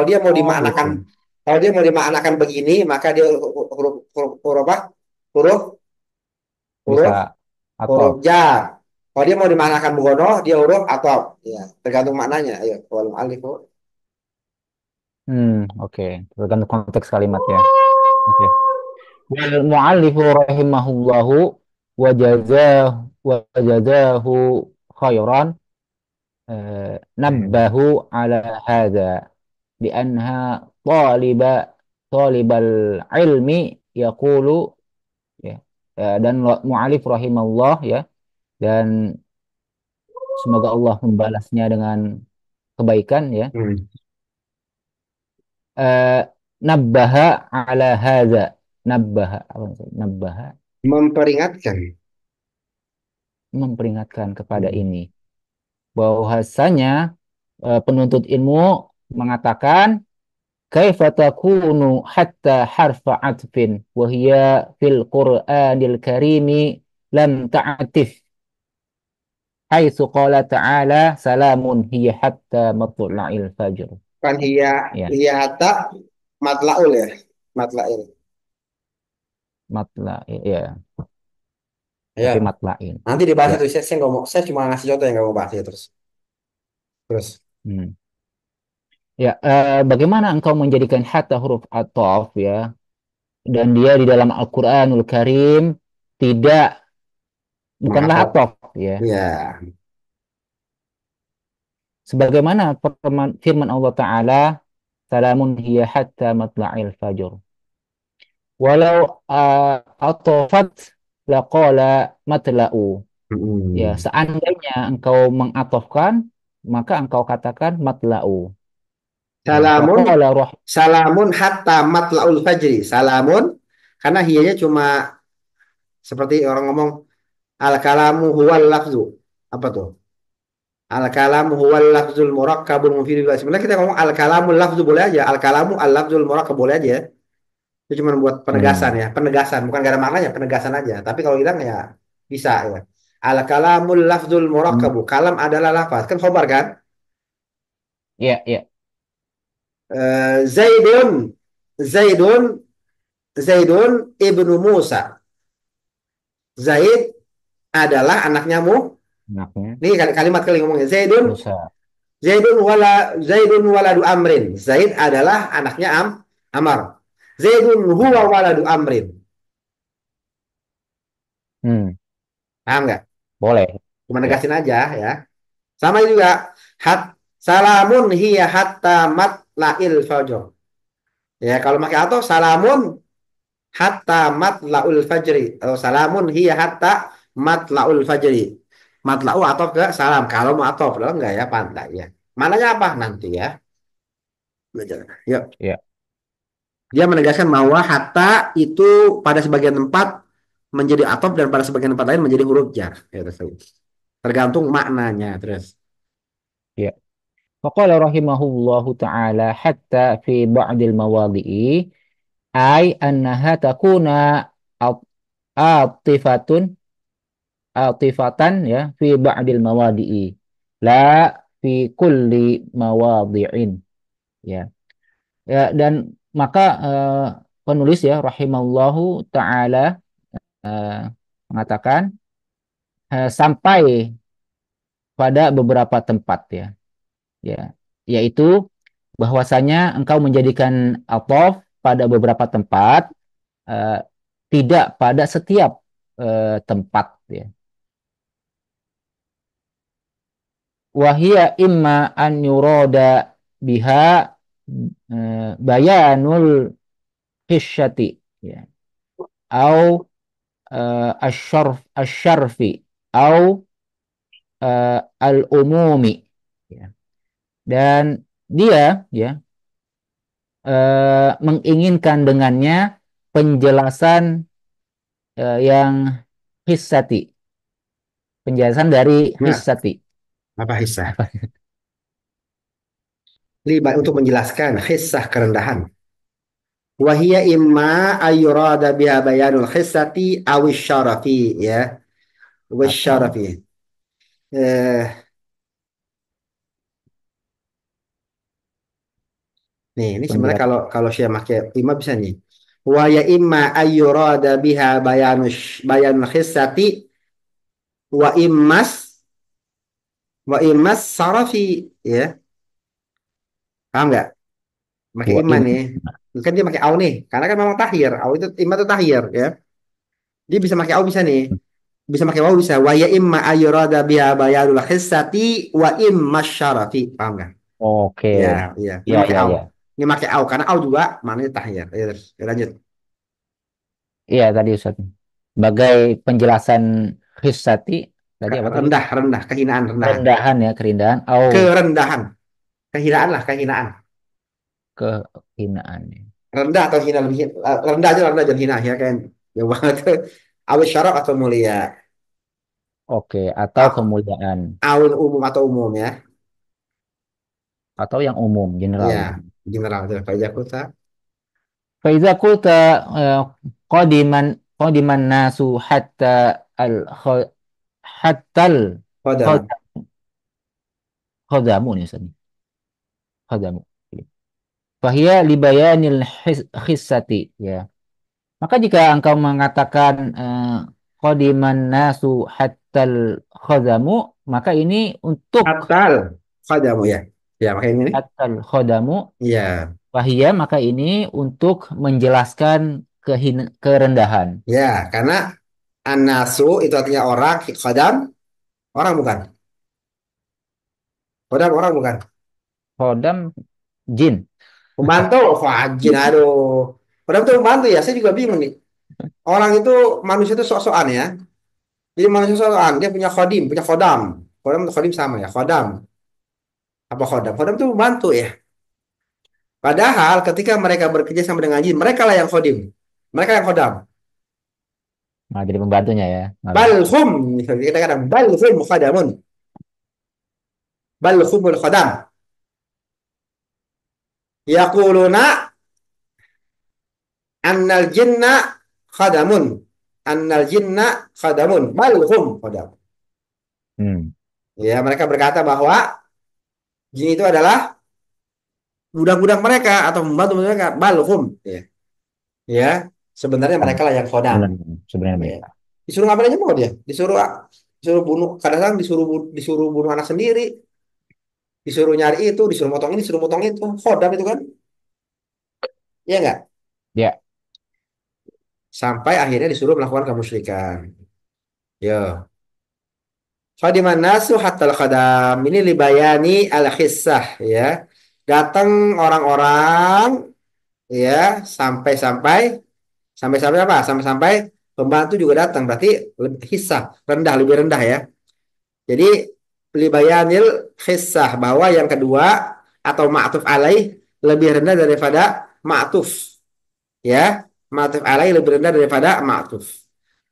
Kalau dia mau dimaknakan begini, maka dia huruf apa? Huruf Bisa huruf atau huruf jar. Kalau dia mau dimaknakan mugono, dia huruf atau ya tergantung maknanya. Ayo, wal alif. oke, tergantung konteks kalimatnya. Oke. Wal mu'allifu rahimahullahu wa jazahu khairan nabbahu ala hadza li'anha taliba talibal ilmi yaqulu ya. Dan mu'alif rahimahullah ya, dan semoga Allah membalasnya dengan kebaikan ya. Hmm. Eh, nabbaha ala hadza. Nabbaha apa maksudnya? Nabbaha Memperingatkan. memperingatkan kepada Hmm. ini bahwasanya penuntut ilmu mengatakan kaifa takunu hatta harfa atfin wa hiya fil Qur'anil Karimi lam ta'tif haitsu qala ta'ala salamun hiya hatta matla'il fajr. Kan Ya, hiya hatta matlaul ya. Matlail. matla ya, Ya, tapi matla'in. nanti dibahas Ya. itu. Saya nggak mau. Saya cuma ngasih contoh yang nggak mau bahas ya terus. Terus. Hmm. Ya, bagaimana engkau menjadikan hatta huruf ataf ya, dan dia di dalam Al-Qur'anul Karim tidak bukanlah Mengapa? ataf ya. Ya. Sebagaimana firman Allah Ta'ala, salamun hiya hatta matla'il fajr. Walau atafat laqala matla'u. Ya, Hmm. seandainya engkau mengatofkan, maka engkau katakan matla'u. Ya, Salamun, faqala roh. salamun hatta matlaul fajri. Salamun, karena hiyanya cuma seperti orang ngomong al kalamu huwal lafzu. Apa tuh? Al kalamu huwal lafzul murakkabul mufidul. Sebenarnya kita ngomong al kalamu lafzu boleh aja. Al kalamu al lafzul murakkab boleh aja. Itu cuma buat penegasan Hmm, ya, penegasan. Bukan gak ada maknanya, penegasan aja. Tapi kalau hilang ya bisa ya. Al kalamul lafzul murakkabu. Kalam adalah lafaz. Kan khobar kan? ya, ya, Zaidun, Zaidun, Zaidun ibnu Musa. Zaid adalah anaknya Mu. anaknya Ini kalimat kali ngomongnya. Zaidun Musa. Zaidun waladu Amrin. Zaid adalah anaknya Amar. Zaidun huwa waladu Amrin. Hmm, Paham nggak? boleh. Cuma Ya, negasin aja ya. Sama juga salamun hiya hatta matla'il fajr. Ya, kalau pakai atau salamun hatta matla'ul fajri. Atau salamun hiya hatta matla'ul fajri. Matla'u atau ke salam. Kalau mau atau kalau enggak ya pantai ya. Mananya apa nanti ya? Belajar. Yuk. ya, Dia menegaskan bahwa hatta itu pada sebagian tempat menjadi atop dan pada sebagian tempat lain menjadi huruf jar. Ya, tergantung maknanya terus. ya. Faqala rahimahullahu ta'ala hatta fi ba'dil mawadhi'i ay annaha takuna at- atifatun atifatan ya fi ba'dil mawadhi'i la fi kulli mawadhi'in ya. Ya dan maka penulis ya rahimahullahu ta'ala eh, mengatakan sampai pada beberapa tempat ya ya yaitu bahwasanya engkau menjadikan atof pada beberapa tempat eh, tidak pada setiap tempat ya wahia imma an yurada biha bayanul hisyati ya au asyarfi au al-umumi ya. Dan dia ya menginginkan dengannya penjelasan yang hissati, penjelasan dari Nah, hissati. apa hisah? Apa? Liba untuk menjelaskan hisah kerendahan. Wahia imma ayyurada biha bayanul hissati awish syarafi ya. Wish Atau syarafi. Eh, nih, ini sebenarnya penjelasan kalau kalau saya pakai imma bisa nih. Wa ya imma ayyurada biha bayanul hissati wa immas sarafi ya. Paham nggak? Pakai wa imma im nih. Kan dia pakai au nih. Karena kan memang tahir. Au itu imma itu tahir ya. Dia bisa pakai au bisa nih. Bisa pakai waw bisa. Wa ya imma ayyurada biha bayanul hissati wa imma syarafi. Paham nggak? oke. Ya, iya. Ini Ya, pakai ya, au. ya. Ini pakai au karena au juga maknanya tahir. Ya, terus. Ya, lanjut. Iya tadi Ustaz. Sebagai penjelasan hissati tadi apa tadi? Rendah, rendah, kehinaan, rendahan. Rendahan ya, kerindahan au Kerendahan. Kehinaan lah, kehinaan. kehinaan. Rendah atau hina lebih rendah aja hina ya kan. Ya banget. Awis syaraf atau mulia. Oke, atau A- kemuliaan Awil umum atau umum ya. atau yang umum general Ya, gitu. general itu Pak Jakarta. Faiza qulta eh, qadiman qadiman nasu al hatta al Qadam. khadamu nih Ustaz. Khadamu. Fahia libayanil khissati ya. Maka jika engkau mengatakan qadiman nasu al khadamu maka ini untuk Hatal. Qadamu ya. Ya, makanya ini. al khadamu Iya. fahia maka ini untuk menjelaskan kerendahan. Ya, karena anasu itu artinya orang, qadam orang bukan. Qadam orang bukan. Khodam jin. Pembantu, wajin, aduh. Qadam itu pembantu ya, saya juga bingung nih. Orang itu manusia itu sok-sokan ya. Jadi manusia sok-sokan, dia punya khodim, punya khodam. Khodam atau khodim sama ya, khodam. Apa khodam? Khodam itu pembantu ya. Padahal ketika mereka bekerja sama dengan jin, mereka lah yang khodim. Mereka yang khodam. Nah, jadi pembantunya ya malah. Balhum, misalnya kita katakan balhum khadamun. Balhumul khodam. Yaquluna annal jinna khadamun. Annal jinna khadamun. Balhum khodam. Hmm. Ya, mereka berkata bahwa jin itu adalah budak-budak mereka atau membantu mereka. Balhum. Ya, ya. Sebenarnya mereka lah yang khodam. Sebenarnya Ya. mereka. Disuruh ngapain aja mau dia? Disuruh bunuh, kadang-kadang disuruh bunuh anak sendiri. disuruh nyari itu, disuruh motong ini, disuruh motong itu, khodam itu kan, ya nggak? Ya. Sampai akhirnya disuruh melakukan kemusyrikan. Ya. Khadiman nasu hatal khadam ini libayani al khissah ya. Datang orang-orang ya sampai-sampai sampai-sampai apa? Sampai-sampai pembantu juga datang. Berarti lebih hisah, rendah lebih rendah ya. Jadi libayanil khissah bahwa yang kedua atau ma'tuf alaih lebih rendah daripada ma'tuf ya. Ma'tuf alaih lebih rendah daripada ma'tuf.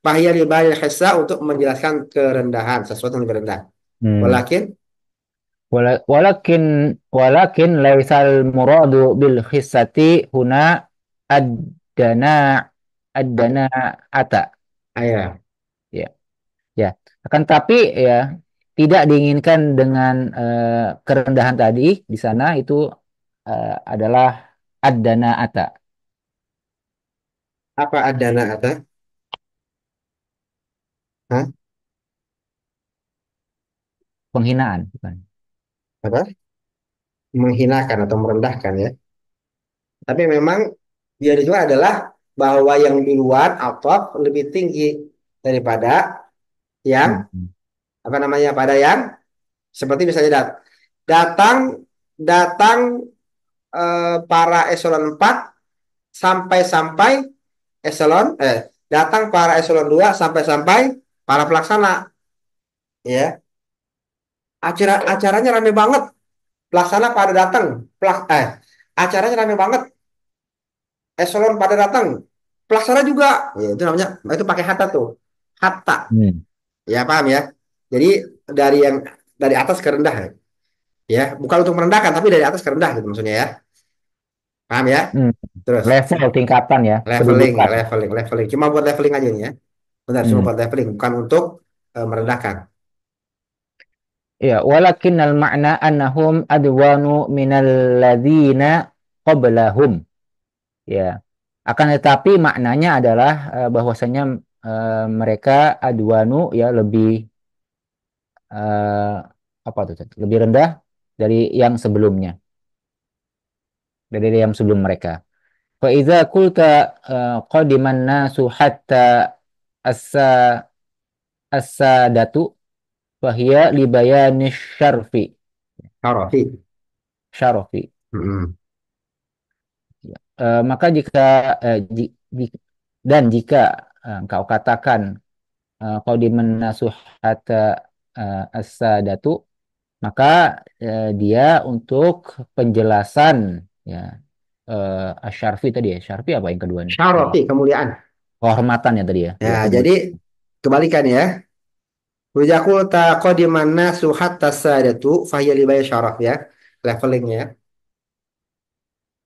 Fahiyya libayanil khissah untuk menjelaskan kerendahan sesuatu yang lebih rendah. Hmm. Walakin Walakin walakin laisal muradu bil khissati huna ad-dana ad-dana ata. ayah Ya. Ya. Akan tapi ya tidak diinginkan dengan kerendahan tadi di sana itu adalah ad-dana ata, apa adana ada? Hah? penghinaan bukan. Apa? Menghinakan atau merendahkan ya. Tapi memang dia juga adalah bahwa yang duluan atau lebih tinggi daripada yang Hmm. apa namanya pada yang seperti misalnya datang datang para eselon 4 sampai-sampai datang para eselon 2 sampai-sampai para pelaksana ya. Acaranya rame banget. Pelaksana pada datang. Acaranya rame banget. Eselon pada datang. Pelaksana juga. Ya, itu namanya itu pakai hatta tuh. Hatta. Hmm. Ya paham ya. Jadi dari yang dari atas ke rendah ya. Bukan untuk merendahkan tapi dari atas ke rendah gitu maksudnya ya. Paham ya? Hmm. Terus Level tingkatan ya, leveling, kedudukan. leveling, leveling. Cuma buat leveling aja nih ya. Benar, cuma Hmm. buat leveling, bukan untuk merendahkan. Ya, walakinnal ma'na annahum adwanu minal ladzina qablahum. Ya. Akan tetapi maknanya adalah bahwasanya mereka adwanu ya lebih eh, apa tuh? Lebih rendah dari yang sebelumnya, dari yang sebelum mereka. Fa idza qulta qadiman nasu hatta asa as-sadatu fahiya li bayani syarfi Karofi. syarafi. Mm-mm. Maka jika ji- dan jika engkau katakan qadiman nasu hatta as-sadatu maka dia untuk penjelasan ya asyarfi tadi ya. Syarfi apa yang kedua nih? Saya lupa. Karofi, kemuliaan. Kehormatan ya tadi ya. Ya, Ya, jadi kemuliaan. kebalikan ya. Rujakul taqadiman nasu hatta sadatu fahiya libaya syaraf ya. Levelingnya.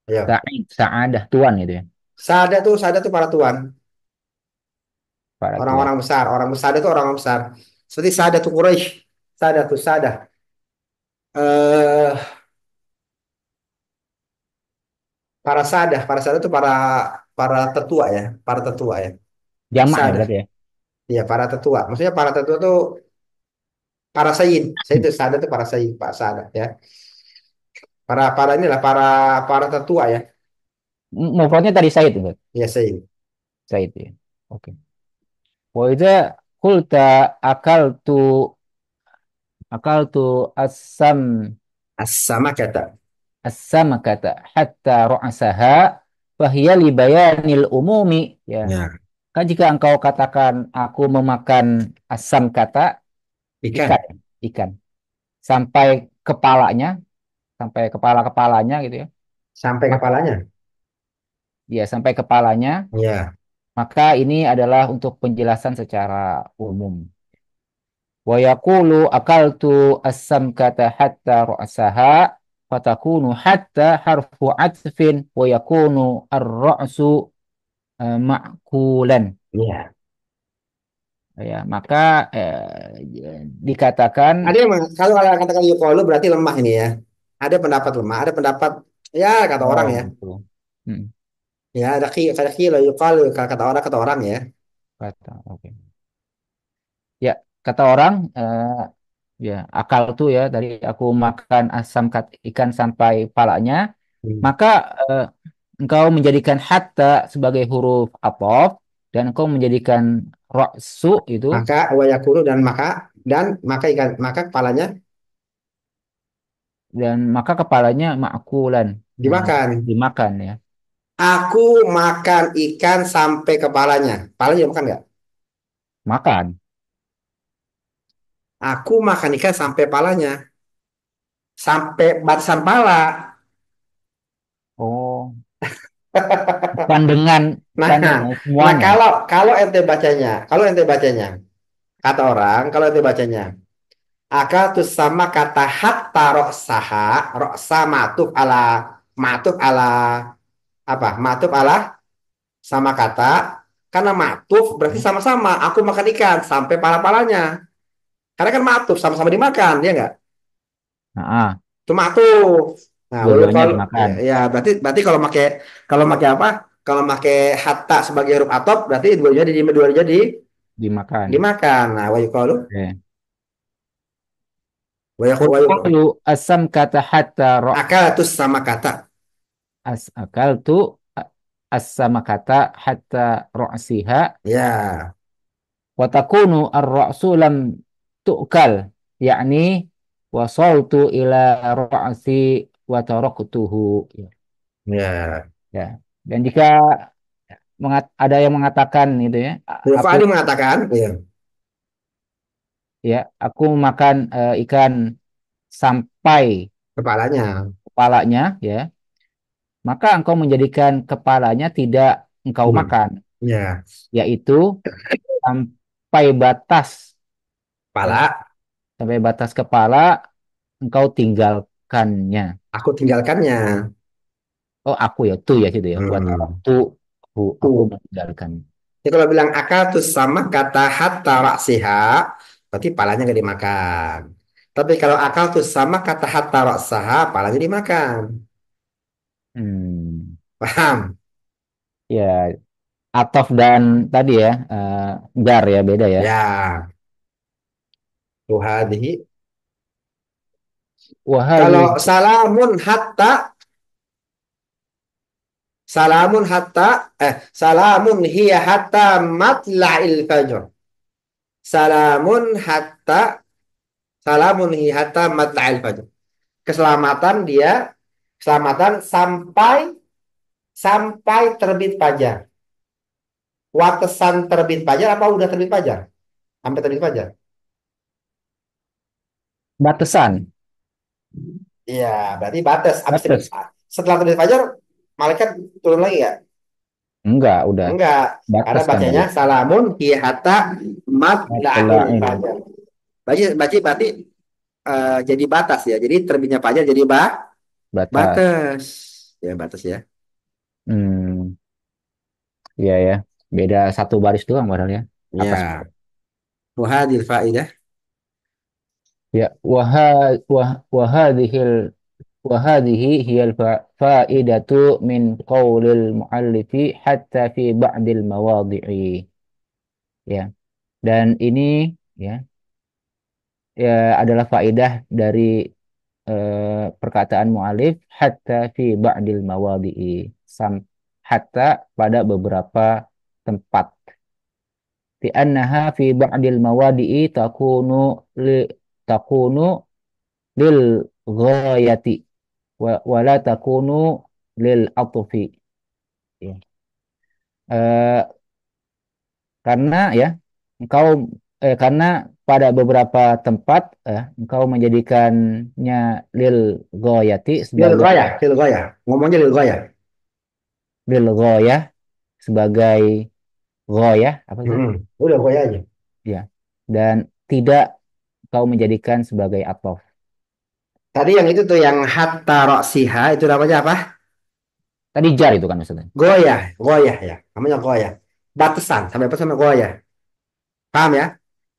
Ayo. Sa'id, sa'adah, tuan gitu ya. Sada tuh para tuan. Para tuan. Orang-orang besar. Orang besar itu orang besar. Seperti sada tuh Quraisy. Sada tuh sada. Eh para sada itu para tetua ya. Para tetua ya. Jamak ya Sada. berarti ya. Iya, para tetua. Maksudnya para tetua tuh para sayyid. Saya itu sada tuh para sayyid, Pak Sada ya. Para inilah para tetua ya. Mufradnya tadi Said itu. Ya sayyid. Said ya. Oke. Wa idza qulta akaltu akaltu as-sam As-sama kata. as-samakata hatta ra'saha fahiya li bayanil umumi ya. Ya, Kan jika engkau katakan aku memakan asam kata ikan ikan ikan sampai kepalanya sampai kepala-kepalanya gitu ya. sampai Maka kepalanya. ya sampai kepalanya Ya, maka ini adalah untuk penjelasan secara umum. Wa yaqulu akaltu as-samkata hatta ra'saha fatakunu hatta harfu atfin wa yakunu ar-ra'su ma'kulan. iya. Ya, maka dikatakan Ada yang kalau katakan yuqalu berarti lemah ini ya. Ada pendapat lemah, ada pendapat ya kata orang oh ya. gitu. Hmm, Ya, ada qila yuqalu kata orang ya. kata oke. Ya, kata orang Ya, akal tuh ya, tadi aku makan asam ikan sampai palanya, Hmm. maka eh, engkau menjadikan hatta sebagai huruf athof dan engkau menjadikan ra'su itu Maka wayakulu dan maka ikan maka kepalanya dan maka kepalanya ma'kulan. Nah, dimakan. dimakan ya. Aku makan ikan sampai kepalanya. Kepalanya makan nggak? Makan. Aku makan ikan sampai palanya. Sampai batasan pala. Oh, bukan dengan Nah, bukan dengan nah semuanya. kalau kalau ente bacanya, kata orang, kalau ente bacanya, akatus sama kata hatta roksaha, roksa matuf ala apa? Matuf ala sama kata, karena matuf berarti sama-sama. Aku makan ikan sampai pala-palanya. Karena kan matuf sama-sama dimakan, ya nggak? Nah, ah, Itu matuf. Nah, dua-duanya kalau dimakan. ya berarti berarti kalau pakai apa? Kalau pakai hatta sebagai huruf atop berarti dua-duanya Dimakan. dimakan. Nah, wa yuqalu Oke. wa yuqalu Qulu asam kata hatta akalatus sama kata. akal tu as-sama kata hatta ra'siha Ya, wa takunu ar-ra'su lam tu'kal yakni wasaltu ila ra'si wa taraktuhu ya. ya. Ya. Dan jika ada yang mengatakan itu ya Huruf aku Ali mengatakan, ya, ya aku makan ikan sampai kepalanya. kepalanya ya maka engkau menjadikan kepalanya tidak engkau Hmm. makan Ya, yaitu sampai batas ya kepala sampai batas kepala engkau tinggalkannya. aku tinggalkannya. Oh aku ya tuh ya gitu ya. Hmm. Tuh aku Tuh. meninggalkan. Jadi kalau bilang akatus sama kata hatta raksiha, berarti palanya nggak dimakan. Tapi kalau akal tuh sama kata hatta raksaha, palanya dimakan. Hmm, Paham? ya atof dan tadi ya jar ya beda ya. Ya, tuhadihi. Wahadi Kalau salamun hiya hatta matla'il fajr. Salamun hatta, salamun hiya hatta matla'il fajr. Keselamatan dia, keselamatan sampai sampai terbit fajar. Watesan terbit fajar apa udah terbit fajar? Sampai terbit fajar. batasan Iya, berarti batas. batas Setelah terbit fajar, malaikat turun lagi ya? enggak udah Enggak, karena batas kan bacanya tadi. salamun hiya hatta matla'il Matla'il fajar. Berarti jadi batas ya. Jadi terbitnya fajar jadi batas. batas. Ya, batas ya. Hmm, iya ya. Beda satu baris doang padahal ya. Atas Ya, wahadil faidah. ya wahadihil wahadihi hiyal faidatu min qaulil muallifi hatta fi ba'dil mawadhi'i ya dan ini ya ya adalah faidah dari perkataan mu'alif hatta fi ba'dil mawadhi'i sam hatta pada beberapa tempat fi annaha fi ba'dil mawadi'i li, takunu lil ghayati wa la takunu lil atfi ya. Eh, karena ya engkau karena pada beberapa tempat engkau menjadikannya lil ghayati sebagai Lil goyah. Ngomongnya lil goyah. lil ghayah sebagai ghayah apa sih Udah goyah aja. ya dan tidak kau menjadikan sebagai atof. Tadi yang itu tuh yang hatta roksiha itu namanya apa? Tadi jar itu kan maksudnya. Goyah, goyah ya. Namanya goyah. Batasan sampai apa sama goyah. Paham ya?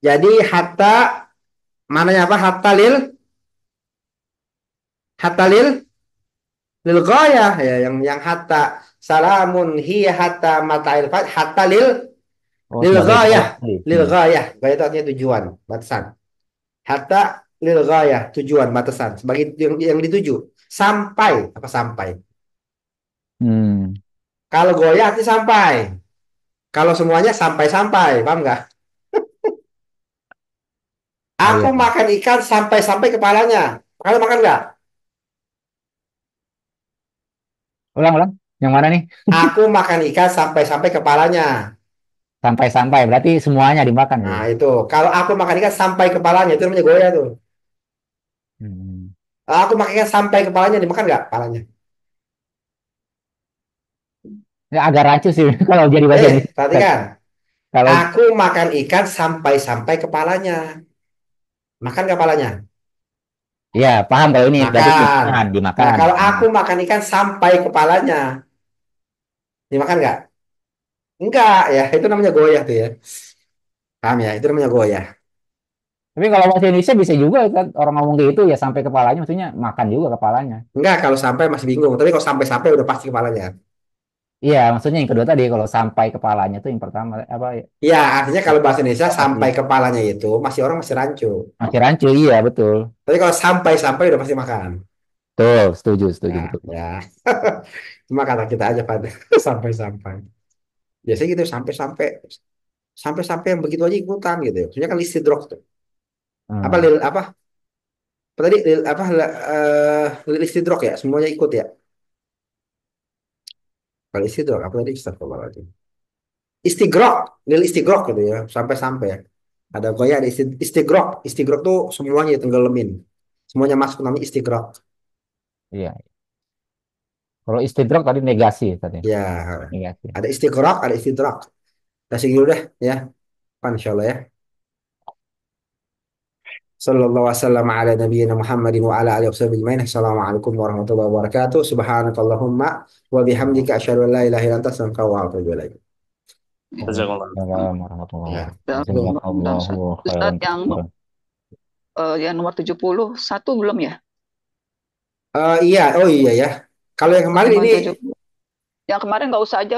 Jadi hatta mananya apa? Hatta lil goyah ya yang hatta salamun hiya hatta mata'il fat hatta Oh, lil sebagai goyah ghayah. lil goyah. Goyah itu artinya tujuan, batasan. Hatta lil ghayah, tujuan, batasan, sebagai yang dituju. Sampai, apa sampai? Hmm, Kalau goyah arti sampai. Kalau semuanya sampai-sampai, paham nggak? oh Aku iya. makan ikan sampai-sampai kepalanya. Kalau makan nggak? Ulang-ulang. Yang mana nih? Aku makan ikan sampai-sampai kepalanya. Sampai-sampai. Berarti semuanya dimakan gitu. Nah, itu. Kalau aku makan ikan sampai kepalanya, itu namanya goyah tuh. Hmm. Aku makan ikan sampai kepalanya, dimakan nggak kepalanya? Ya, agak rancu sih kalau jadi bahasa Indonesia. Perhatikan. Kalau Aku makan ikan sampai-sampai kepalanya. Makan kepalanya? ya paham kalau ini berarti Makan. dimakan, Nah, dimakan. kalau aku makan ikan sampai kepalanya, dimakan nggak? Enggak, ya. Itu namanya goyah tuh ya. Paham ya? Itu namanya goyah. Tapi kalau bahasa Indonesia bisa juga kan orang ngomong kayak gitu ya sampai kepalanya, maksudnya makan juga kepalanya. Enggak, kalau sampai masih bingung. Tapi kalau sampai-sampai udah pasti kepalanya. Iya, maksudnya yang kedua tadi kalau sampai kepalanya tuh yang pertama apa ya? Ya, artinya kalau bahasa Indonesia Pasti sampai kepalanya itu masih orang masih rancu. masih rancu, iya betul. Tapi kalau sampai-sampai udah pasti makan. Tuh, setuju, setuju Nah, betul. ya. Cuma kata kita aja pada sampai-sampai. Biasanya gitu sampai-sampai sampai-sampai yang begitu aja ikutan gitu. Maksudnya kan istidrok tuh. Apa Hmm. lil apa? Apa tadi lil apa lil istidrok ya? Semuanya ikut ya. Kalau istidrok apa tadi? Astagfirullahaladzim. Istigrok, lil istigrok gitu ya. Sampai-sampai ya. Ada goya ada istigrok. Istigrok tuh semuanya tenggelamin. Semuanya masuk namanya istigrok. Iya. Kalau istidrok tadi negasi tadi. Ya, Negasi. ada istigrok, ada istidrok. Kasih dulu deh ya. Insya Allah ya. Sallallahu wasallam ala nabiyyina Muhammadin wa ala alihi wasallam ajma'in. Assalamualaikum warahmatullahi wabarakatuh. Subhanakallahumma wa bihamdika asyhadu an la ilaha illa anta astaghfiruka wa atubu ilaik. Jazakallah. Waalaikumsalam warahmatullahi Ya. wabarakatuh. Jazakallahu khairan Ustadz yang katsiran. nomor 71 belum ya? Iya, oh iya ya. Kalau yang kemarin Nomor ini 70. Yang kemarin nggak usah aja